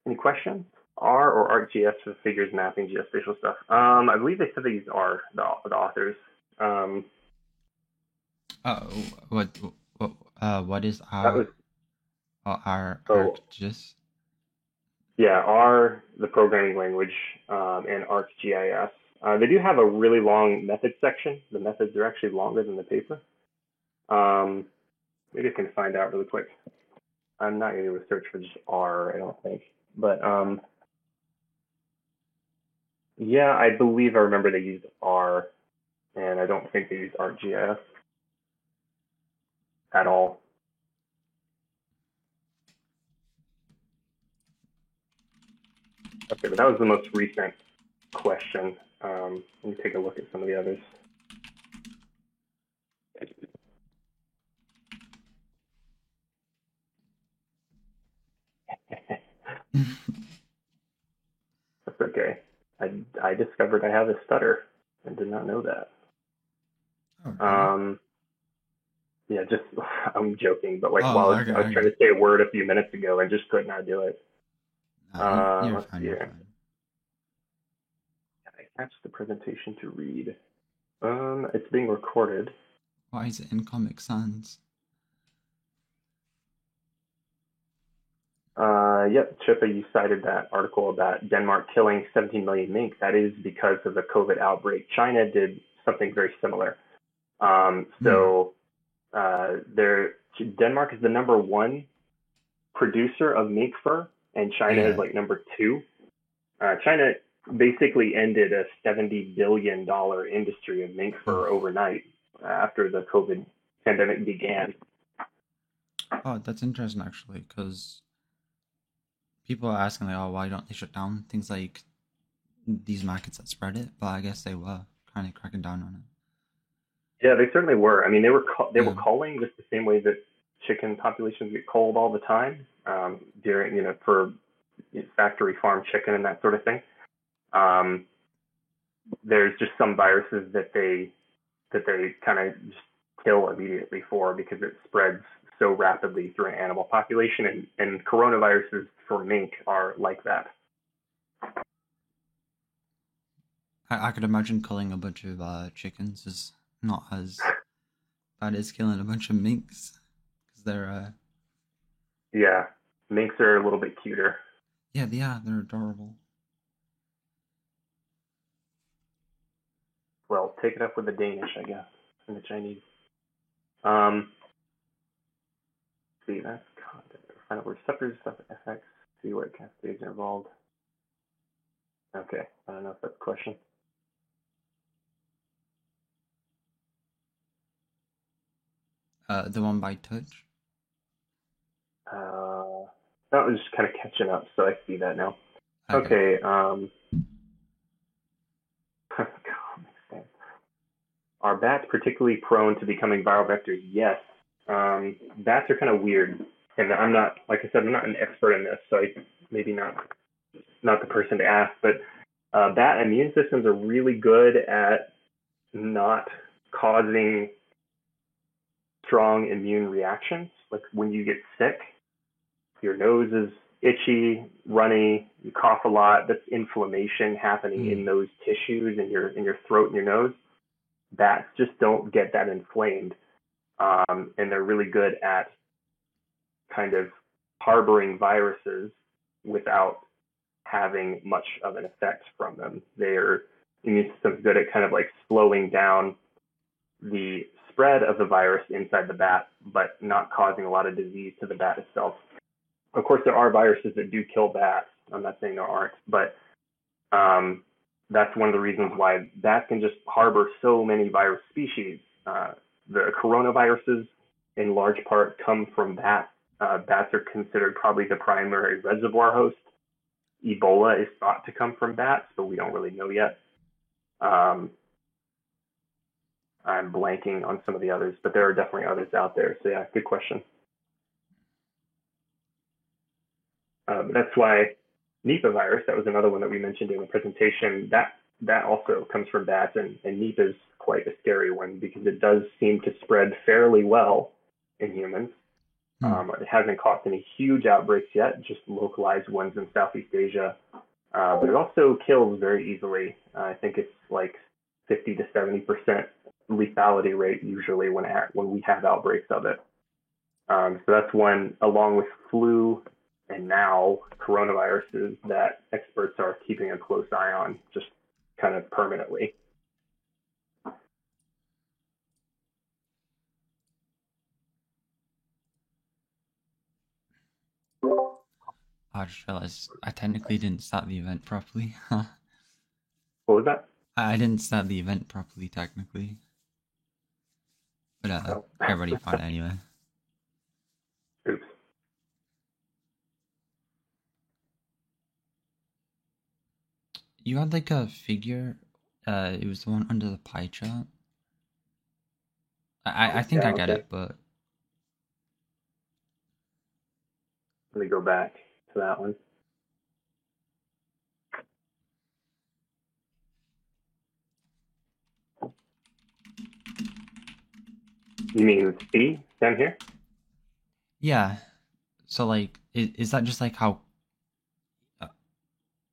Speaker 1: Any questions? R or ArcGIS for figures mapping geospatial stuff? I believe they said they used R, the authors.
Speaker 2: What is R? ArcGIS?
Speaker 1: Yeah, R, the programming language, and ArcGIS. They do have a really long method section. The methods are actually longer than the paper. Maybe I can find out really quick. I'm not going to do a search for just R, I don't think. But yeah, I believe I remember they used R, and I don't think they used ArcGIS at all. Okay, but that was the most recent question. Let me take a look at some of the others. That's okay. I discovered I have a stutter and did not know that.
Speaker 2: Oh,
Speaker 1: yeah, just I'm joking, but I was trying to say a word a few minutes ago and just could not do it.
Speaker 2: You're fine.
Speaker 1: I attached the presentation to read. It's being recorded.
Speaker 2: Why is it in Comic Sans?
Speaker 1: Yep, Chippa, you cited that article about Denmark killing 17 million mink. That is because of the COVID outbreak. China did something very similar. Denmark is the #1 producer of mink fur, and China is number 2. China basically ended a $70 billion industry of mink fur overnight after the COVID pandemic began.
Speaker 2: Oh, that's interesting, actually, because people are asking, why don't they shut down things like these markets that spread it? But I guess they were kind of cracking down on it.
Speaker 1: Yeah, they certainly were. I mean, they were culling just the same way that chicken populations get culled all the time during, for factory farm chicken and that sort of thing. There's just some viruses that they kind of just kill immediately for because it spreads so rapidly through an animal population, and coronaviruses for mink are like that.
Speaker 2: I could imagine culling a bunch of chickens is not as bad as killing a bunch of minks because they're
Speaker 1: Yeah, minks are a little bit cuter.
Speaker 2: yeah, they're adorable.
Speaker 1: Well, take it up with the Danish, I guess, and the Chinese. Um, see, that's content. Find out where receptors, stuff, FX, see what cascades are involved. Okay, I don't know if that's a question.
Speaker 2: The one by touch.
Speaker 1: That was just kind of catching up, so I see that now.
Speaker 2: Okay.
Speaker 1: Okay, are bats particularly prone to becoming viral vectors? Yes. Bats are kind of weird, and I'm not, like I said, I'm not an expert in this, so I maybe not the person to ask. But bat immune systems are really good at not causing strong immune reactions. Like when you get sick, your nose is itchy, runny, you cough a lot. That's inflammation happening in those tissues in your throat and your nose. Bats just don't get that inflamed, and they're really good at kind of harboring viruses without having much of an effect from them. Their immune system's good at kind of like slowing down the spread of the virus inside the bat, but not causing a lot of disease to the bat itself. Of course, there are viruses that do kill bats. I'm not saying there aren't, but that's one of the reasons why bats can just harbor so many virus species. The coronaviruses, in large part, come from bats. Bats are considered probably the primary reservoir host. Ebola is thought to come from bats, but we don't really know yet. I'm blanking on some of the others, but there are definitely others out there. So yeah, good question. That's why Nipah virus, that was another one that we mentioned in the presentation, that also comes from bats, and Nipah is quite a scary one because it does seem to spread fairly well in humans. It hasn't caused any huge outbreaks yet, just localized ones in Southeast Asia. But it also kills very easily. I think it's like 50 to 70% lethality rate usually when we have outbreaks of it. So that's one, along with flu and now coronaviruses, that experts are keeping a close eye on, just kind of permanently.
Speaker 2: I just realized I technically didn't start the event properly.
Speaker 1: What was that?
Speaker 2: I didn't start the event properly, technically. But everybody found it anyway.
Speaker 1: Oops.
Speaker 2: You had like a figure. It was the one under the pie chart. I think I get it, but
Speaker 1: let me go back to that one. You mean C down here?
Speaker 2: yeah. So like, is that just like how,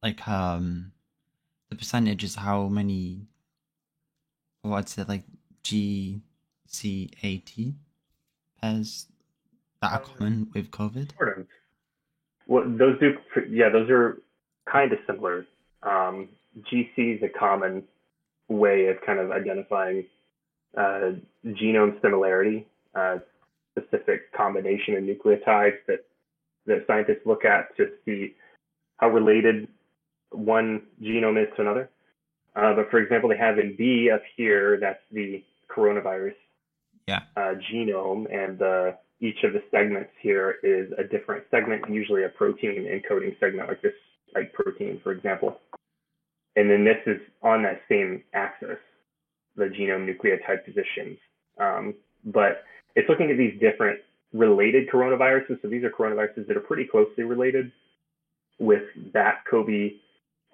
Speaker 2: the percentage is how many? What's it like? GCAT pairs that are common with COVID.
Speaker 1: Sort of. Well, those are kind of similar. GC is a common way of kind of identifying genome similarity, specific combination of nucleotides that scientists look at to see how related one genome is to another. But for example, they have in B up here, that's the coronavirus genome, and each of the segments here is a different segment, usually a protein encoding segment, like this spike protein, for example. And then this is on that same axis, the genome nucleotide positions. But it's looking at these different related coronaviruses. So these are coronaviruses that are pretty closely related, with bat-Cov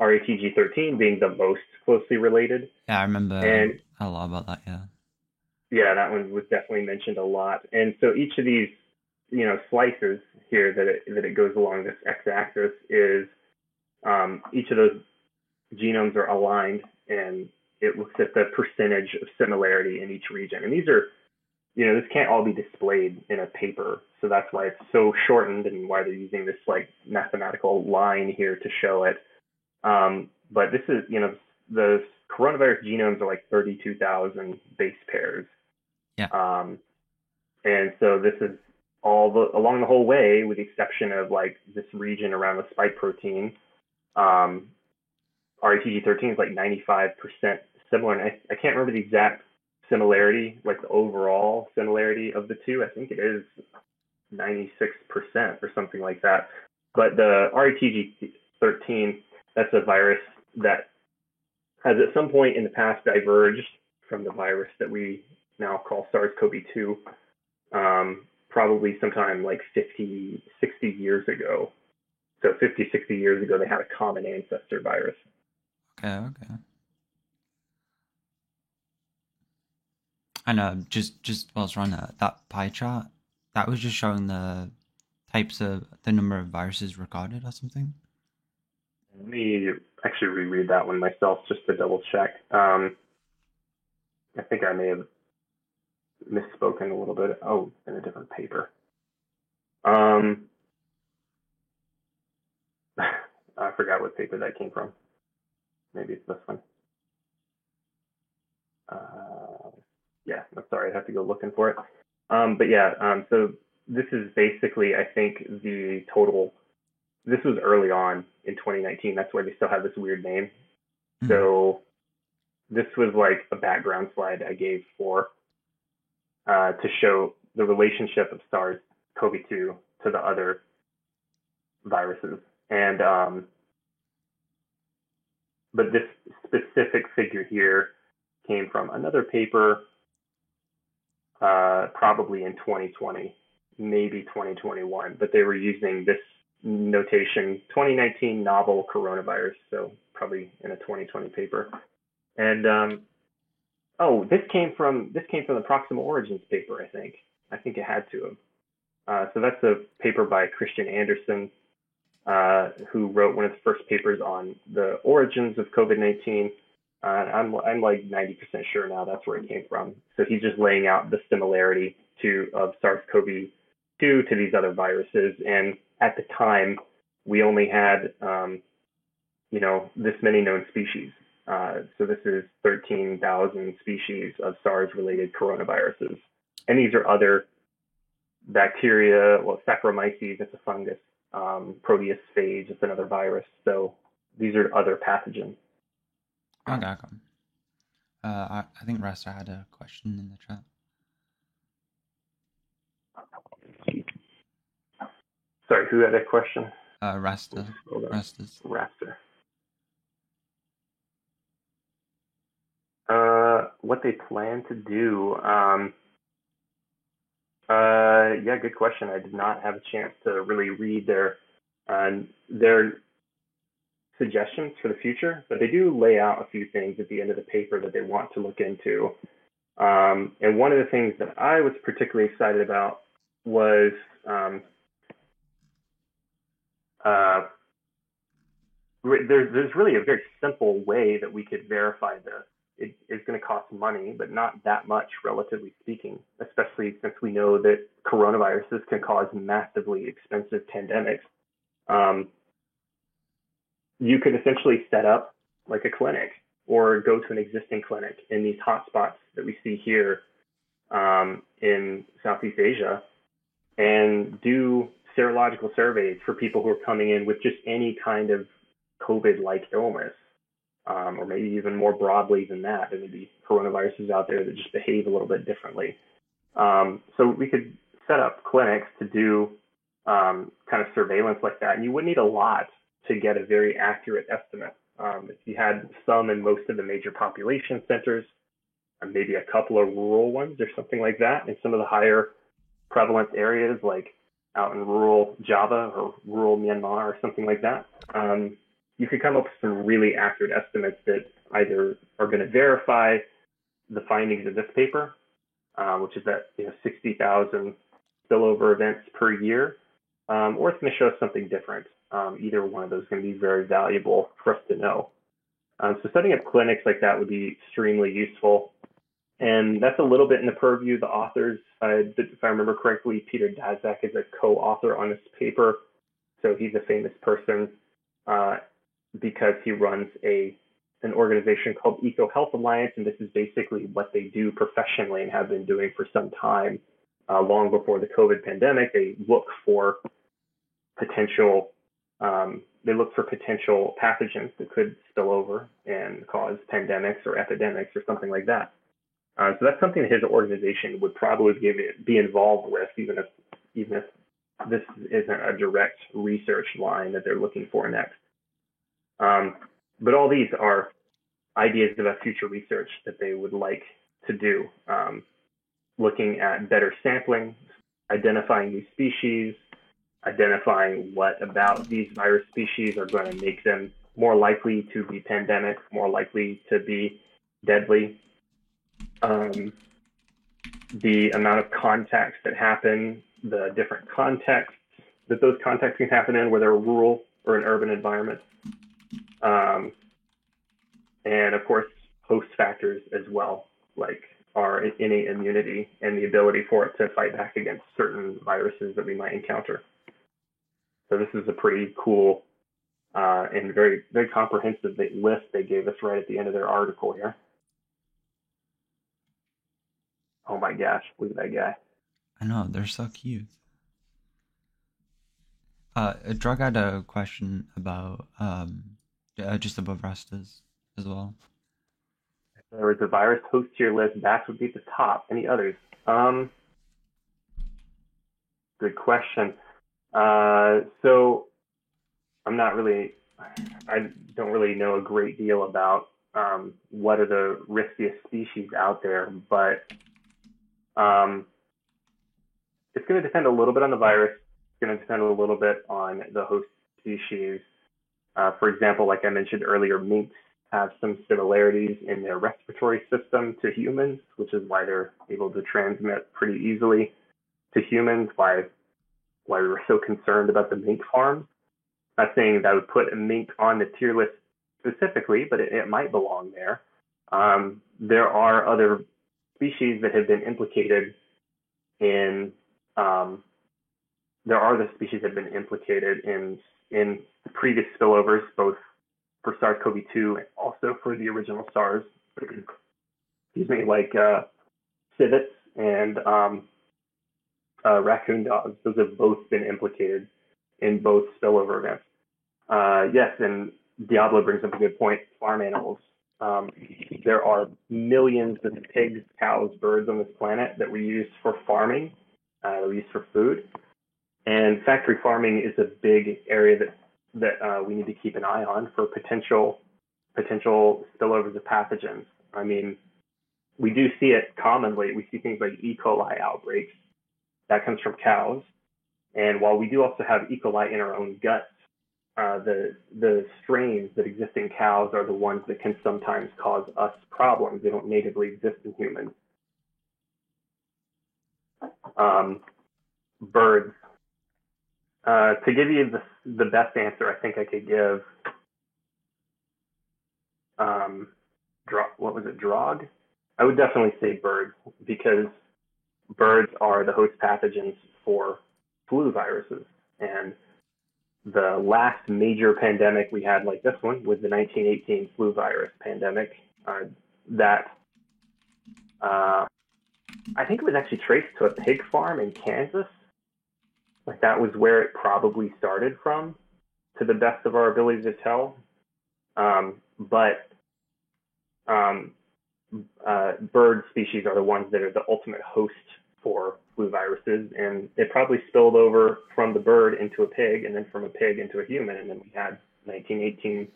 Speaker 1: RATG13 being the most closely related.
Speaker 2: Yeah, I remember a lot about that, yeah.
Speaker 1: Yeah, that one was definitely mentioned a lot. And so each of these, slices here that it goes along this x-axis is each of those genomes are aligned, and it looks at the percentage of similarity in each region. And these are, this can't all be displayed in a paper. So that's why it's so shortened and why they're using this like mathematical line here to show it. But this is, the coronavirus genomes are like 32,000 base pairs.
Speaker 2: Yeah.
Speaker 1: And so this is along the whole way, with the exception of like this region around the spike protein. RETG13 is like 95% similar. And I can't remember the exact similarity, like the overall similarity of the two. I think it is 96% or something like that. But the RETG13, that's a virus that has at some point in the past diverged from the virus that we now call SARS-CoV-2, probably sometime like 50, 60 years ago. So 50, 60 years ago, they had a common ancestor virus.
Speaker 2: Okay. And just while I was running that pie chart, that was just showing the number of viruses recorded or something.
Speaker 1: Let me actually reread that one myself just to double check. I think I may have misspoken a little bit. Oh, in a different paper. I forgot what paper that came from. Maybe it's this one. Yeah, I'm sorry, I'd have to go looking for it. But yeah, so this is basically, I think, the total. This was early on in 2019. That's why they still have this weird name. Mm-hmm. So this was like a background slide I gave for to show the relationship of SARS-CoV-2 to the other viruses. And but this specific figure here came from another paper, probably in 2020, maybe 2021, but they were using this notation, 2019 novel coronavirus, so probably in a 2020 paper. And this came from the Proximal Origins paper, I think. I think it had to have. So that's a paper by Christian Andersen, who wrote one of the first papers on the origins of COVID-19. I'm like 90% sure now that's where it came from. So he's just laying out the similarity of SARS-CoV-2 to these other viruses. And at the time, we only had, this many known species. So this is 13,000 species of SARS-related coronaviruses. And these are other bacteria, Saccharomyces, it's a fungus. Proteus phage, it's another virus. So these are other pathogens.
Speaker 2: Okay. I think Rasta had a question in the chat.
Speaker 1: Sorry, who had a question?
Speaker 2: Rasta.
Speaker 1: What they plan to do? Yeah, good question. I did not have a chance to really read their suggestions for the future, but they do lay out a few things at the end of the paper that they want to look into. And one of the things that I was particularly excited about was there's really a very simple way that we could verify this. It is going to cost money, but not that much, relatively speaking, especially since we know that coronaviruses can cause massively expensive pandemics. You could essentially set up like a clinic or go to an existing clinic in these hotspots that we see here in Southeast Asia and do serological surveys for people who are coming in with just any kind of COVID-like illness. Or maybe even more broadly than that. There may be coronaviruses out there that just behave a little bit differently. So we could set up clinics to do kind of surveillance like that. And you wouldn't need a lot to get a very accurate estimate. If you had some in most of the major population centers, and maybe a couple of rural ones or something like that, in some of the higher prevalent areas like out in rural Java or rural Myanmar or something like that, you could come up with some really accurate estimates that either are going to verify the findings of this paper, which is that 60,000 spillover events per year, or it's going to show us something different. Either one of those is going to be very valuable for us to know. So setting up clinics like that would be extremely useful. And that's a little bit in the purview of the authors. If I remember correctly, Peter Daszak is a co-author on this paper. So he's a famous person uh, because he runs an organization called Eco Health Alliance, and this is basically what they do professionally and have been doing for some time, long before the COVID pandemic. They look for potential pathogens that could spill over and cause pandemics or epidemics or something like that. So that's something that his organization would probably be involved with, even if this isn't a direct research line that they're looking for next. But all these are ideas about future research that they would like to do, looking at better sampling, identifying new species, identifying what about these virus species are going to make them more likely to be pandemic, more likely to be deadly. The amount of contacts that happen, the different contexts that those contacts can happen in, whether a rural or an urban environment. And of course, host factors as well, like our innate immunity and the ability for it to fight back against certain viruses that we might encounter. So this is a pretty cool and very, very comprehensive list they gave us right at the end of their article here. Oh my gosh, look at that guy.
Speaker 2: I know, they're so cute. Drug had a question about just above Rastas as well.
Speaker 1: If there was a virus host to your list, bats would be at the top. Any others? Good question. So I don't really know a great deal about what are the riskiest species out there, but it's going to depend a little bit on the virus. It's going to depend a little bit on the host species. For example, like I mentioned earlier, minks have some similarities in their respiratory system to humans, which is why they're able to transmit pretty easily to humans, why we were so concerned about the mink farms. Not saying that I would put a mink on the tier list specifically, but it might belong there. There are other species that have been implicated in previous spillovers, both for SARS-CoV-2 and also for the original SARS. Excuse me, like civets and raccoon dogs. Those have both been implicated in both spillover events. Yes, and Diablo brings up a good point. Farm animals. There are millions of pigs, cows, birds on this planet that we use for farming, that we use for food. And factory farming is a big area that we need to keep an eye on for potential spillovers of pathogens. I mean, we do see it commonly. We see things like E. coli outbreaks. That comes from cows. And while we do also have E. coli in our own guts, the strains that exist in cows are the ones that can sometimes cause us problems. They don't natively exist in humans. Birds. To give you the best answer I think I could give, what was it, Drog? I would definitely say birds, because birds are the host pathogens for flu viruses. And the last major pandemic we had like this one was the 1918 flu virus pandemic. I think it was actually traced to a pig farm in Kansas. Like that was where it probably started from, to the best of our ability to tell. Bird species are the ones that are the ultimate host for flu viruses, and it probably spilled over from the bird into a pig, and then from a pig into a human, and then we had 1918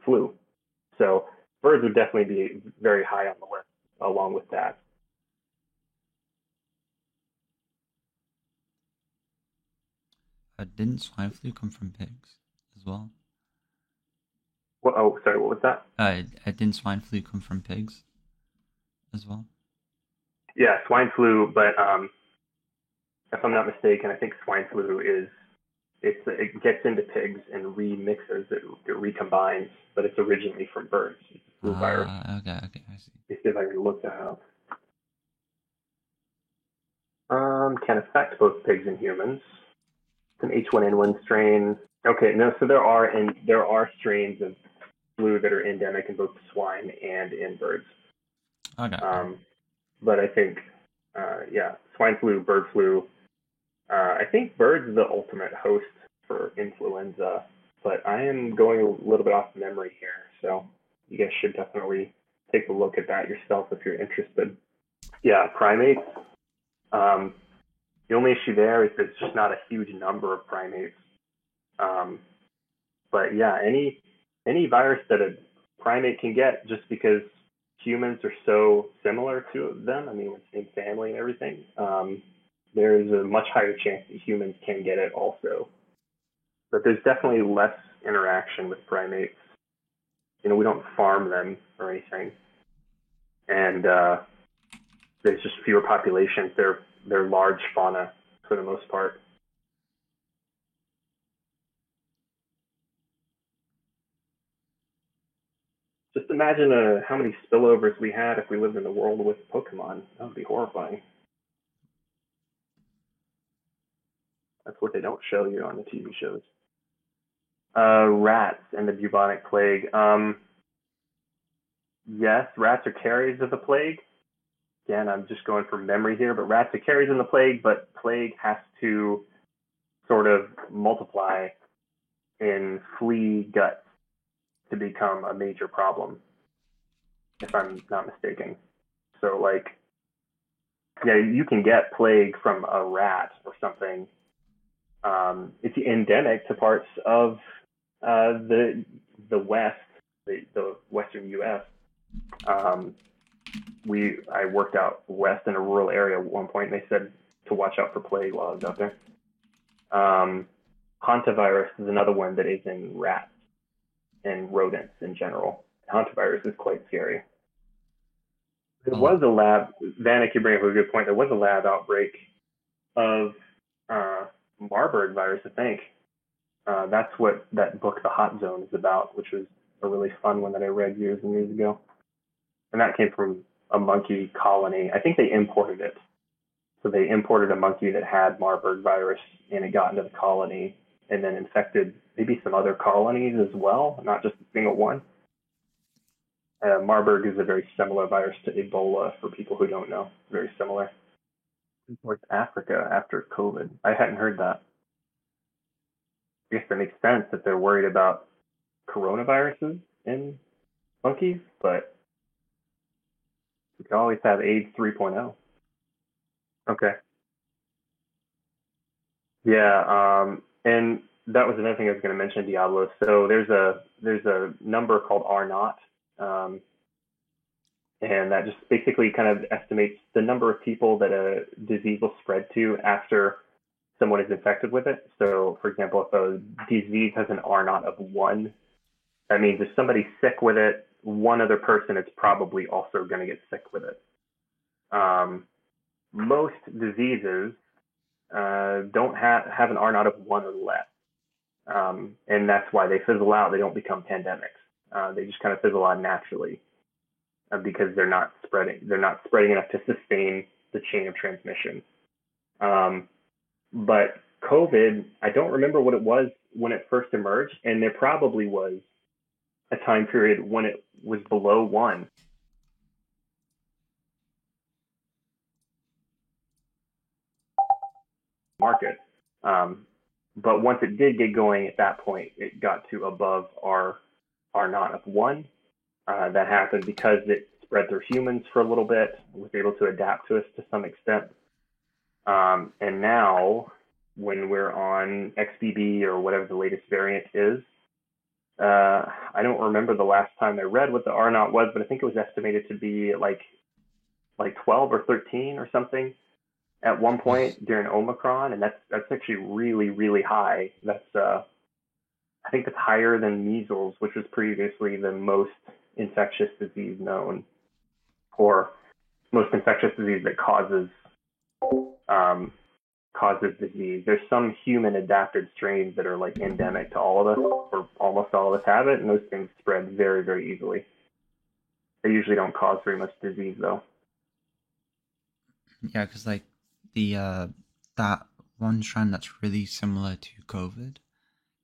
Speaker 1: flu. So birds would definitely be very high on the list along with that.
Speaker 2: Didn't swine flu come from pigs as well?
Speaker 1: Well, oh, sorry, what was that?
Speaker 2: Didn't swine flu come from pigs as well?
Speaker 1: Yeah, swine flu, but if I'm not mistaken, I think swine flu is it gets into pigs and remixes it recombines, but it's originally from birds. It's a flu virus.
Speaker 2: Okay, okay, I see.
Speaker 1: Let me see if I can look that up. Can affect both pigs and humans. It's an H1N1 strain. Okay, no, so there are strains of flu that are endemic in both swine and in birds.
Speaker 2: Okay.
Speaker 1: But I think, yeah, swine flu, bird flu. I think birds are the ultimate host for influenza, but I am going a little bit off memory here, so you guys should definitely take a look at that yourself if you're interested. Yeah, primates. Um, the only issue there is there's just not a huge number of primates. Um, but yeah, any virus that a primate can get, just because humans are so similar to them. I mean, it's same family and everything. There's a much higher chance that humans can get it also. But there's definitely less interaction with primates. You know, we don't farm them or anything, and there's just fewer populations. They're large fauna for the most part. Just imagine how many spillovers we had if we lived in a world with Pokemon. That would be horrifying. That's what they don't show you on the TV shows. Rats and the bubonic plague. Yes, rats are carriers of the plague. Again, I'm just going from memory here, but rats are carriers in the plague, but plague has to sort of multiply in flea guts to become a major problem, if I'm not mistaken. So, like, yeah, you can get plague from a rat or something. It's endemic to parts of the West, the Western U.S. Um, I worked out west in a rural area at one point, and they said to watch out for plague while I was out there. Hantavirus is another one that is in rats and rodents in general. Hantavirus is quite scary. There was a lab, Vanek, you bring up a good point. There was a lab outbreak of Marburg virus, I think. That's what that book, The Hot Zone, is about, which was a really fun one that I read years and years ago. And that came from a monkey colony. I think they imported it. So they imported a monkey that had Marburg virus, and it got into the colony and then infected maybe some other colonies as well, not just a single one. Marburg is a very similar virus to Ebola for people who don't know. Very similar. North Africa after COVID. I hadn't heard that. I guess that makes sense that they're worried about coronaviruses in monkeys, but we can always have AIDS 3.0. Okay. Yeah, and that was another thing I was going to mention, Diablo. So there's a number called R naught, um, and that just basically kind of estimates the number of people that a disease will spread to after someone is infected with it. So, for example, if a disease has an R naught of 1, that means if somebody's sick with it, one other person is probably also going to get sick with it. Most diseases don't have an R naught of 1 or less. And that's why they fizzle out. They don't become pandemics. They just kind of fizzle out naturally because they're not spreading. They're not spreading enough to sustain the chain of transmission. But COVID, I don't remember what it was when it first emerged, and there probably was a time period when it was below 1. Market. But once it did get going at that point, it got to above R naught of 1. That happened because it spread through humans for a little bit, was able to adapt to us to some extent. And now, when we're on XBB or whatever the latest variant is, I don't remember the last time I read what the R naught was, but I think it was estimated to be like 12 or 13 or something at one point during Omicron, and that's actually really, really high. I think that's higher than measles, which was previously the most infectious disease known, or most infectious disease that causes causes disease. There's some human adapted strains that are like endemic to all of us, or almost all of us have it, and those things spread very, very easily. They usually don't cause very much disease though.
Speaker 2: Yeah, because like that one strand that's really similar to COVID,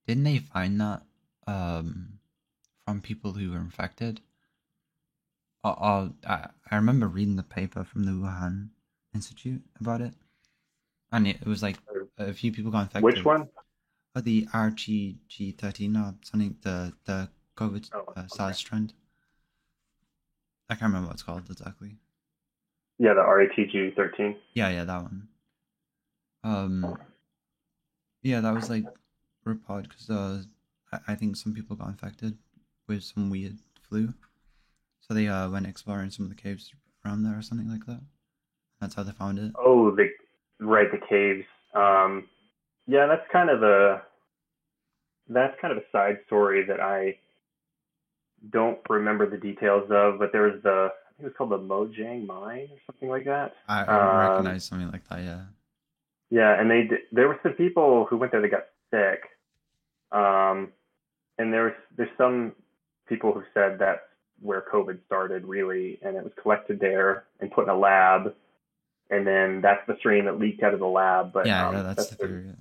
Speaker 2: didn't they find that from people who were infected? I remember reading the paper from the Wuhan Institute about it, and it was like a few people got infected.
Speaker 1: Which one?
Speaker 2: The RGG13 or something, the COVID SARS strand. I can't remember what it's called exactly.
Speaker 1: Yeah, the RATG13.
Speaker 2: Yeah, that one. Yeah, that was like reported because I think some people got infected with some weird flu, so they went exploring some of the caves around there or something like that. That's how they found it.
Speaker 1: Oh, the caves. Yeah, that's kind of a side story that I don't remember the details of, but there was I think it was called the Mojang Mine or something like that.
Speaker 2: I recognize something like that, yeah.
Speaker 1: Yeah, and there were some people who went there that got sick, and there's some people who said that's where COVID started really, and it was collected there and put in a lab, and then that's the strain that leaked out of the lab. But
Speaker 2: yeah, that's the theory.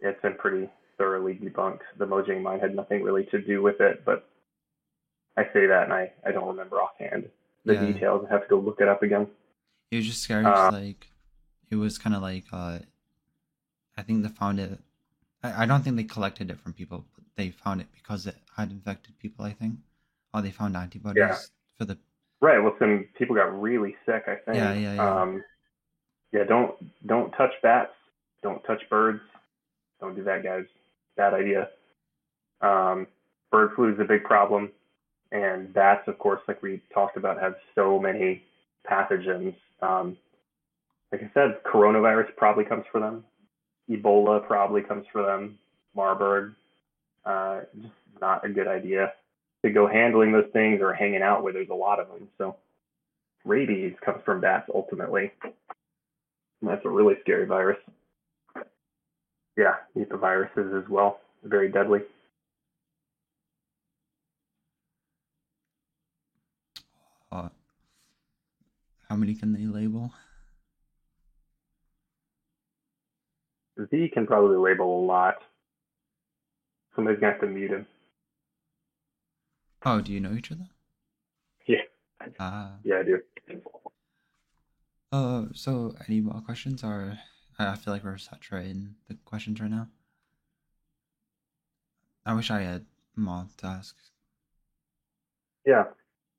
Speaker 1: It's been pretty thoroughly debunked. The Mojang Mine had nothing really to do with it, but I say that and I don't remember offhand the details. I have to go look it up again.
Speaker 2: It was just scary. Like it was kind of like I think they found it. I don't think they collected it from people, but they found it because it had infected people. I think, or they found antibodies for the.
Speaker 1: Right. Well, some people got really sick. I think.
Speaker 2: Yeah.
Speaker 1: Don't touch bats. Don't touch birds. Don't do that, guys. Bad idea. Bird flu is a big problem. And bats, of course, like we talked about, have so many pathogens. Like I said, coronavirus probably comes from them. Ebola probably comes from them. Marburg, just not a good idea to go handling those things or hanging out where there's a lot of them. So rabies comes from bats ultimately. And that's a really scary virus. Yeah, Nipah viruses as well. Very deadly.
Speaker 2: How many can they label?
Speaker 1: Z can probably label a lot. Somebody's gonna have to mute him.
Speaker 2: Oh, do you know each other?
Speaker 1: Yeah. Yeah, I do.
Speaker 2: So any more questions, or I feel like we're saturating the questions right now. I wish I had more to ask.
Speaker 1: Yeah.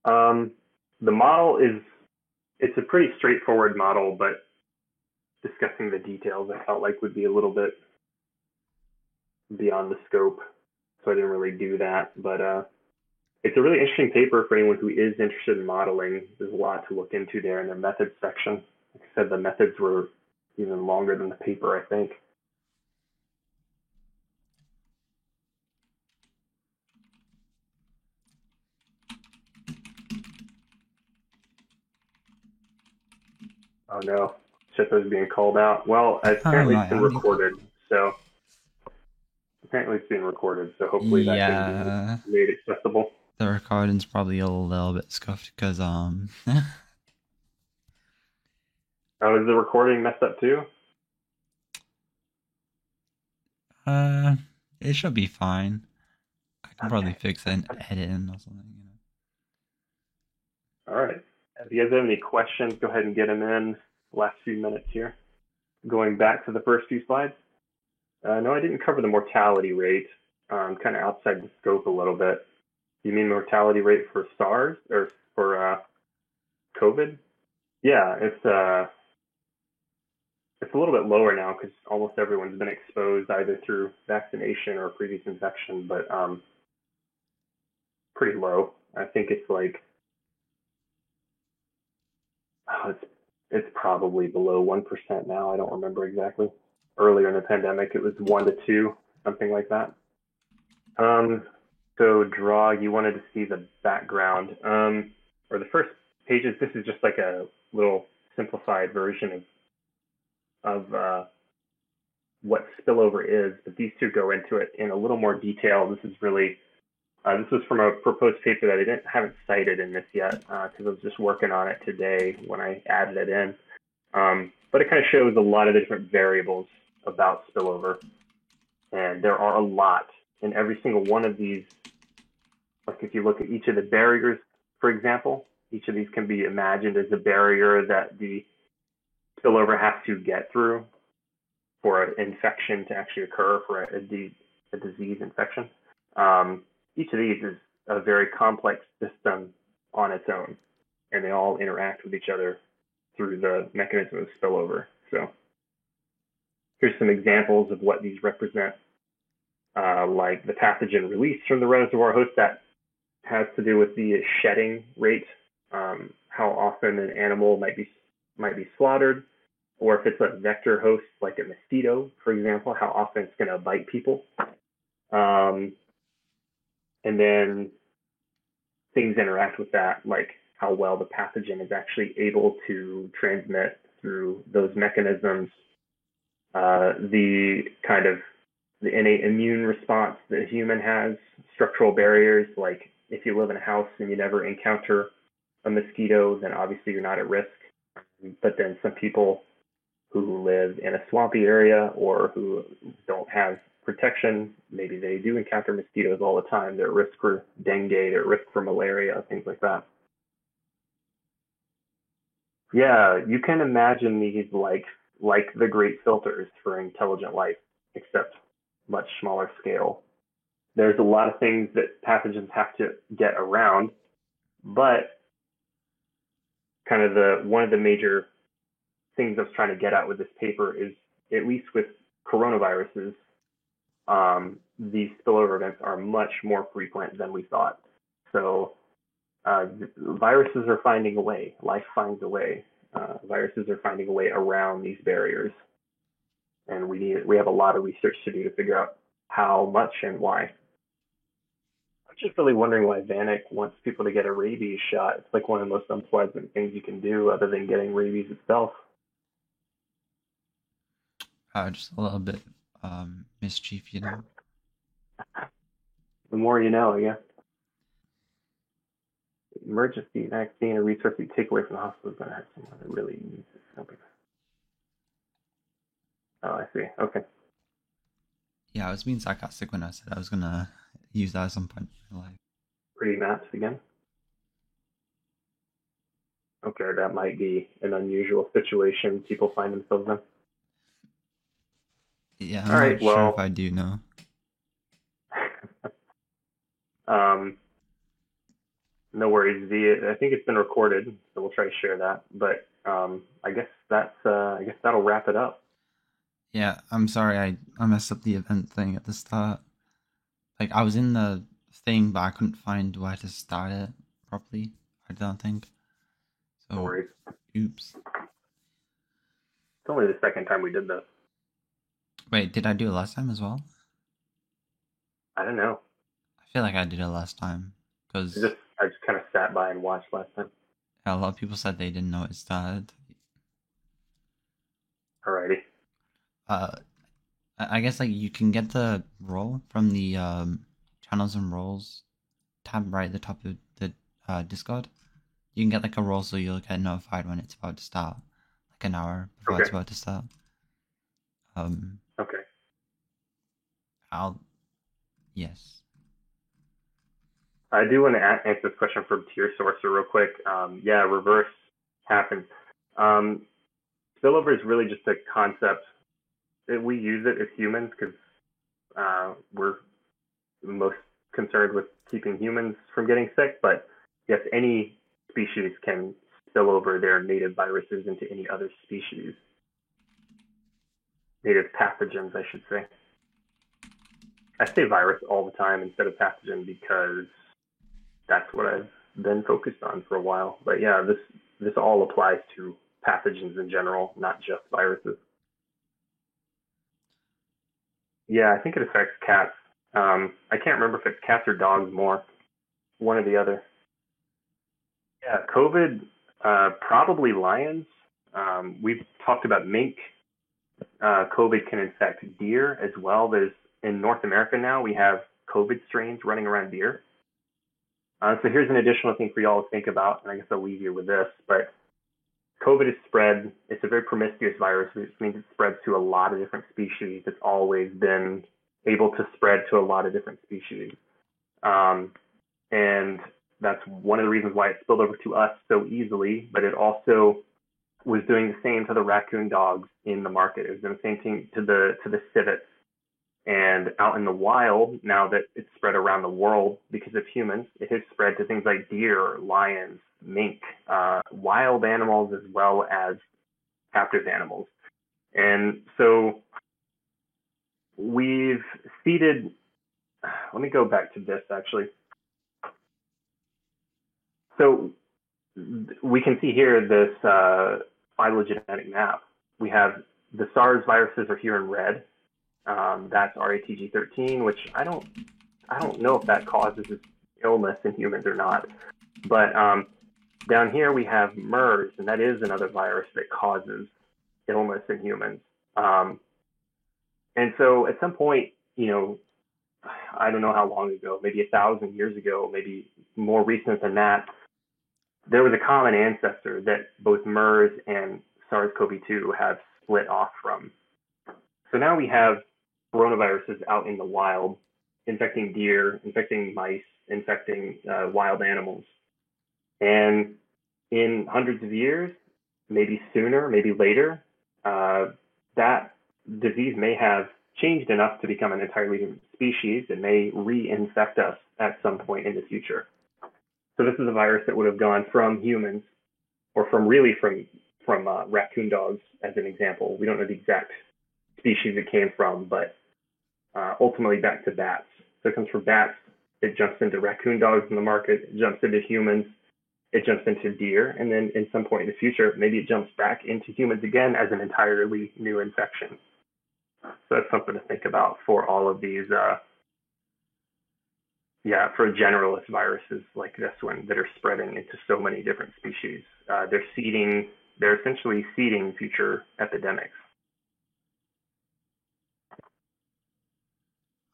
Speaker 1: The model it's a pretty straightforward model, but discussing the details I felt like would be a little bit beyond the scope. So I didn't really do that. But it's a really interesting paper for anyone who is interested in modeling. There's a lot to look into there in the methods section. Like I said, the methods were even longer than the paper, I think. Oh no, Chippo's being called out. Well, apparently it's been recorded, so hopefully that can be made accessible.
Speaker 2: The recording's probably a little bit scuffed because
Speaker 1: Oh, is the recording messed up too?
Speaker 2: It should be fine. I can probably fix it and edit in or something, you
Speaker 1: know. All right. If you guys have any questions, go ahead and get them in. Last few minutes here. Going back to the first few slides. No, I didn't cover the mortality rate. Kind of outside the scope a little bit. You mean mortality rate for SARS or for COVID? Yeah, it's a little bit lower now because almost everyone's been exposed either through vaccination or previous infection, but pretty low. I think it's like it's probably below 1% now. I don't remember exactly. Earlier in the pandemic, it was 1 to 2, something like that. So draw, you wanted to see the background, or the first pages. This is just like a little simplified version of what spillover is, but these two go into it in a little more detail. This was from a proposed paper that haven't cited in this yet because I was just working on it today when I added it in. But it kind of shows a lot of the different variables about spillover, and there are a lot in every single one of these. Like if you look at each of the barriers, for example, each of these can be imagined as a barrier that the spillover has to get through for an infection to actually occur, for a disease infection. Each of these is a very complex system on its own, and they all interact with each other through the mechanism of spillover. So here's some examples of what these represent, like the pathogen release from the reservoir host. That has to do with the shedding rate, how often an animal might be slaughtered, or if it's a vector host like a mosquito, for example, how often it's going to bite people. And then things interact with that, like how well the pathogen is actually able to transmit through those mechanisms, the innate immune response that a human has, structural barriers, like if you live in a house and you never encounter a mosquito, then obviously you're not at risk. But then some people who live in a swampy area or who don't have protection, maybe they do encounter mosquitoes all the time. They're at risk for dengue, they're at risk for malaria, things like that. Yeah, you can imagine these like the great filters for intelligent life, except much smaller scale. There's a lot of things that pathogens have to get around, but kind of one of the major things I was trying to get at with this paper is, at least with coronaviruses, these spillover events are much more frequent than we thought. So viruses are finding a way. Life finds a way. Viruses are finding a way around these barriers, and we have a lot of research to do to figure out how much and why. I'm just really wondering why Vanek wants people to get a rabies shot. It's like one of the most unpleasant things you can do, other than getting rabies itself.
Speaker 2: Just a little bit mischief, you know.
Speaker 1: The more you know, yeah. Emergency vaccine, a resource you take away from the hospital is going to have someone that really needs it. Okay. Oh, I see. Okay.
Speaker 2: Yeah, I was being sarcastic when I said I was gonna use that at some point in my life.
Speaker 1: Pretty maps again. Okay, that might be an unusual situation people find themselves in.
Speaker 2: Yeah, I'm not sure if I do know.
Speaker 1: No worries, V. I think it's been recorded, so we'll try to share that. But I guess that'll wrap it up.
Speaker 2: Yeah, I'm sorry I messed up the event thing at the start. Like, I was in the thing, but I couldn't find where to start it properly, I don't think. So,
Speaker 1: no worries.
Speaker 2: Oops.
Speaker 1: It's only the second time we did this.
Speaker 2: Wait, did I do it last time as well?
Speaker 1: I don't know.
Speaker 2: I feel like I did it last time, because
Speaker 1: I just kind of sat by and watched last time.
Speaker 2: Yeah, a lot of people said they didn't know it started.
Speaker 1: Alrighty.
Speaker 2: I guess like you can get the role from the channels and roles tab right at the top of the Discord. You can get like a role so you'll get notified when it's about to start, like an hour before it's about to start.
Speaker 1: Okay.
Speaker 2: Yes.
Speaker 1: I do want to answer this question from Tier Sorcerer real quick. Yeah, reverse happens. Spillover is really just a concept. We use it as humans because we're most concerned with keeping humans from getting sick. But yes, any species can spill over their native viruses into any other species. Native pathogens, I should say. I say virus all the time instead of pathogen because that's what I've been focused on for a while. But yeah, this all applies to pathogens in general, not just viruses. Yeah, I think it affects cats. I can't remember if it's cats or dogs more, one or the other. Yeah, COVID, probably lions. We've talked about mink COVID can infect deer as well. There's in North America now we have COVID strains running around deer. So here's an additional thing for y'all to think about, and I guess I'll leave you with this. But COVID is spread. It's a very promiscuous virus, which means it spreads to a lot of different species. It's always been able to spread to a lot of different species. Um, and that's one of the reasons why it spilled over to us so easily, but it also was doing the same to the raccoon dogs in the market. It was doing the same thing to the civets. And out in the wild, now that it's spread around the world because of humans, it has spread to things like deer, lions, mink, wild animals, as well as captive animals. And so we've seeded, let me go back to this actually. So we can see here this phylogenetic map. We have the SARS viruses are here in red. That's RATG13, which I don't know if that causes illness in humans or not. But down here we have MERS, and that is another virus that causes illness in humans. And so at some point, I don't know how long ago, maybe 1,000 years ago, maybe more recent than that, there was a common ancestor that both MERS and SARS-CoV-2 have split off from. So now we have coronaviruses out in the wild, infecting deer, infecting mice, infecting wild animals. And in hundreds of years, maybe sooner, maybe later, that disease may have changed enough to become an entirely different species and may reinfect us at some point in the future. So this is a virus that would have gone from humans, or from raccoon dogs, as an example. We don't know the exact species it came from, but ultimately back to bats. So it comes from bats, it jumps into raccoon dogs in the market, it jumps into humans, it jumps into deer, and then in some point in the future, maybe it jumps back into humans again as an entirely new infection. So that's something to think about for all of these, for generalist viruses like this one that are spreading into so many different species. They're essentially seeding future epidemics.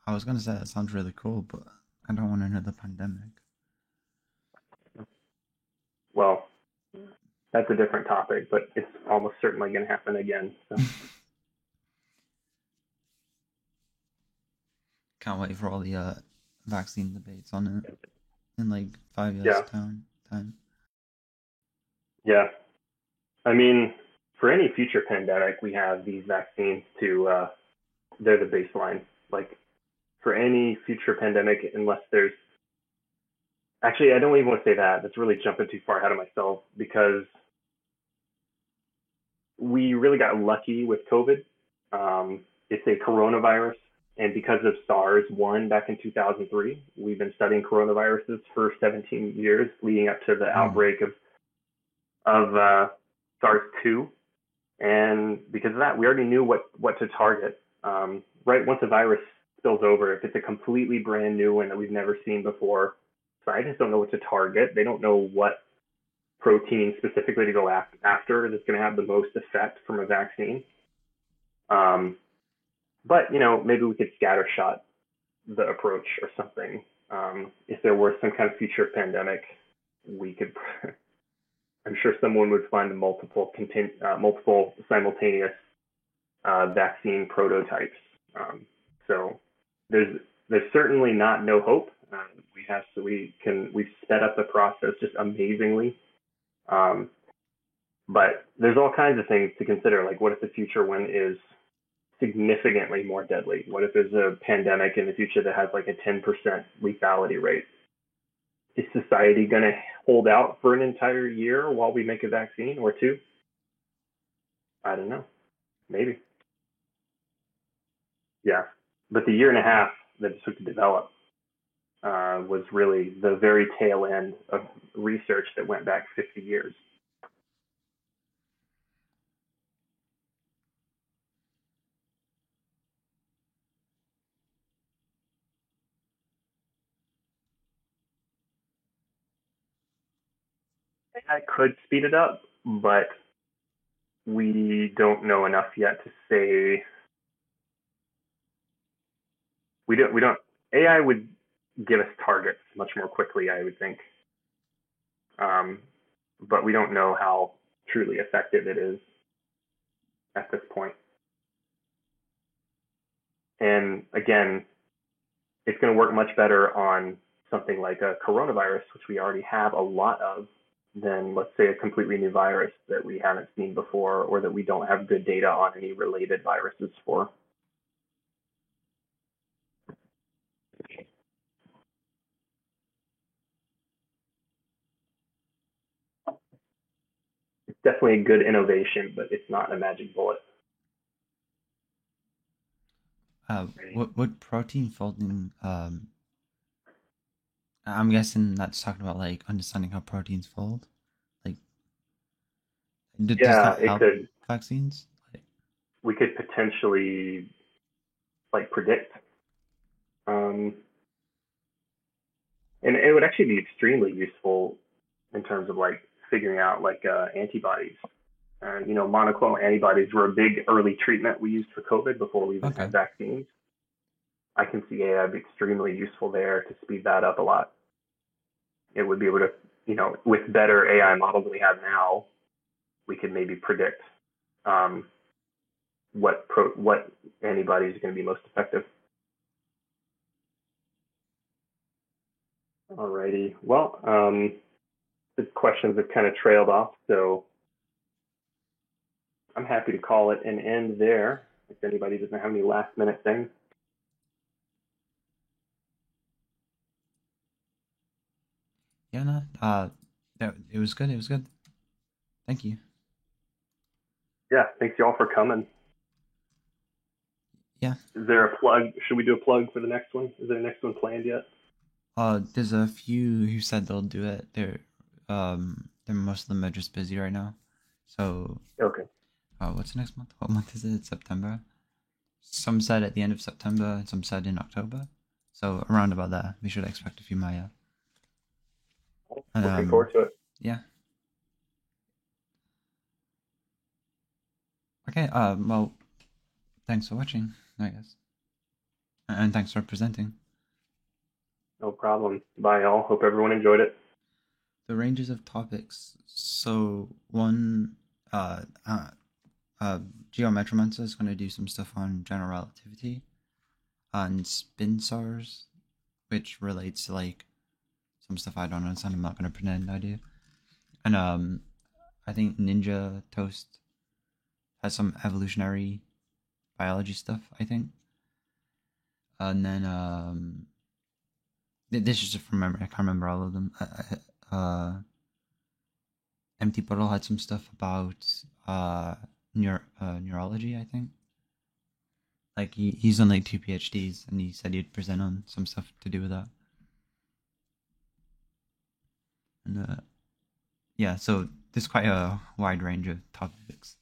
Speaker 2: I was gonna say that sounds really cool, but I don't want another pandemic.
Speaker 1: Well, that's a different topic, but it's almost certainly going to happen again. So.
Speaker 2: Can't wait for all the vaccine debates on it in like 5 years time.
Speaker 1: Yeah. I mean, for any future pandemic, we have these vaccines they're the baseline. Like for any future pandemic, unless there's, actually, I don't even want to say that. That's really jumping too far ahead of myself, because we really got lucky with COVID. It's a coronavirus. And because of SARS-1 back in 2003, we've been studying coronaviruses for 17 years leading up to the outbreak of SARS-2. And because of that, we already knew what to target. Right once a virus spills over, if it's a completely brand new one that we've never seen before, scientists don't know what to target. They don't know what protein specifically to go after that's going to have the most effect from a vaccine. But maybe we could scattershot the approach or something. If there were some kind of future pandemic, we could. I'm sure someone would find multiple simultaneous vaccine prototypes. So there's certainly not no hope. We've sped up the process just amazingly. But there's all kinds of things to consider. Like, what if the future one is significantly more deadly? What if there's a pandemic in the future that has like a 10% lethality rate? Is society going to hold out for an entire year while we make a vaccine or two? I don't know. Maybe. Yeah. But the year and a half that it took to develop was really the very tail end of research that went back 50 years. I could speed it up, but we don't know enough yet to say. We don't. AI would give us targets much more quickly, I would think. Um, but we don't know how truly effective it is at this point. And again, it's going to work much better on something like a coronavirus, which we already have a lot of, than let's say a completely new virus that we haven't seen before or that we don't have good data on any related viruses for. It's definitely a good innovation, but it's not a magic bullet.
Speaker 2: What protein folding? I'm guessing that's talking about like understanding how proteins fold. Like, does
Speaker 1: Yeah,
Speaker 2: that
Speaker 1: it
Speaker 2: help
Speaker 1: could.
Speaker 2: vaccines? Like,
Speaker 1: We could potentially like predict, um, and it would actually be extremely useful in terms of like figuring out like antibodies. And monoclonal antibodies were a big early treatment we used for COVID before we even
Speaker 2: okay,
Speaker 1: had vaccines. I can see AI be extremely useful there to speed that up a lot. It would be able to, with better AI models than we have now, we could maybe predict um, what antibodies are going to be most effective. Alrighty. Well, the questions have kind of trailed off, so I'm happy to call it an end there. If anybody doesn't have any last minute things.
Speaker 2: yeah, no, it was good. It was good. Thank you.
Speaker 1: Yeah, thanks y'all for coming.
Speaker 2: Yeah.
Speaker 1: Is there a plug? Should we do a plug for the next one? Is there a next one planned yet?
Speaker 2: There's a few who said they'll do it. They're most of them are just busy right now. So,
Speaker 1: Okay.
Speaker 2: what's the next month? What month is it? It's September. Some said at the end of September, and some said in October. So around about that, we should expect a few Maya. And
Speaker 1: Looking forward to it.
Speaker 2: yeah. Okay. Well, thanks for watching, I guess, and thanks for presenting.
Speaker 1: No problem. Bye, all. Hope everyone enjoyed it.
Speaker 2: The ranges of topics. So one, Geometromancer is going to do some stuff on general relativity, and Spinsars, which relates to like some stuff I don't understand. I'm not going to pretend I do. And I think Ninja Toast has some evolutionary biology stuff, I think. And then this is just from memory. I can't remember all of them. Empty Puddle had some stuff about neurology, I think. Like he's on like 2 PhDs, and he said he'd present on some stuff to do with that. And yeah, so there's quite a wide range of topics.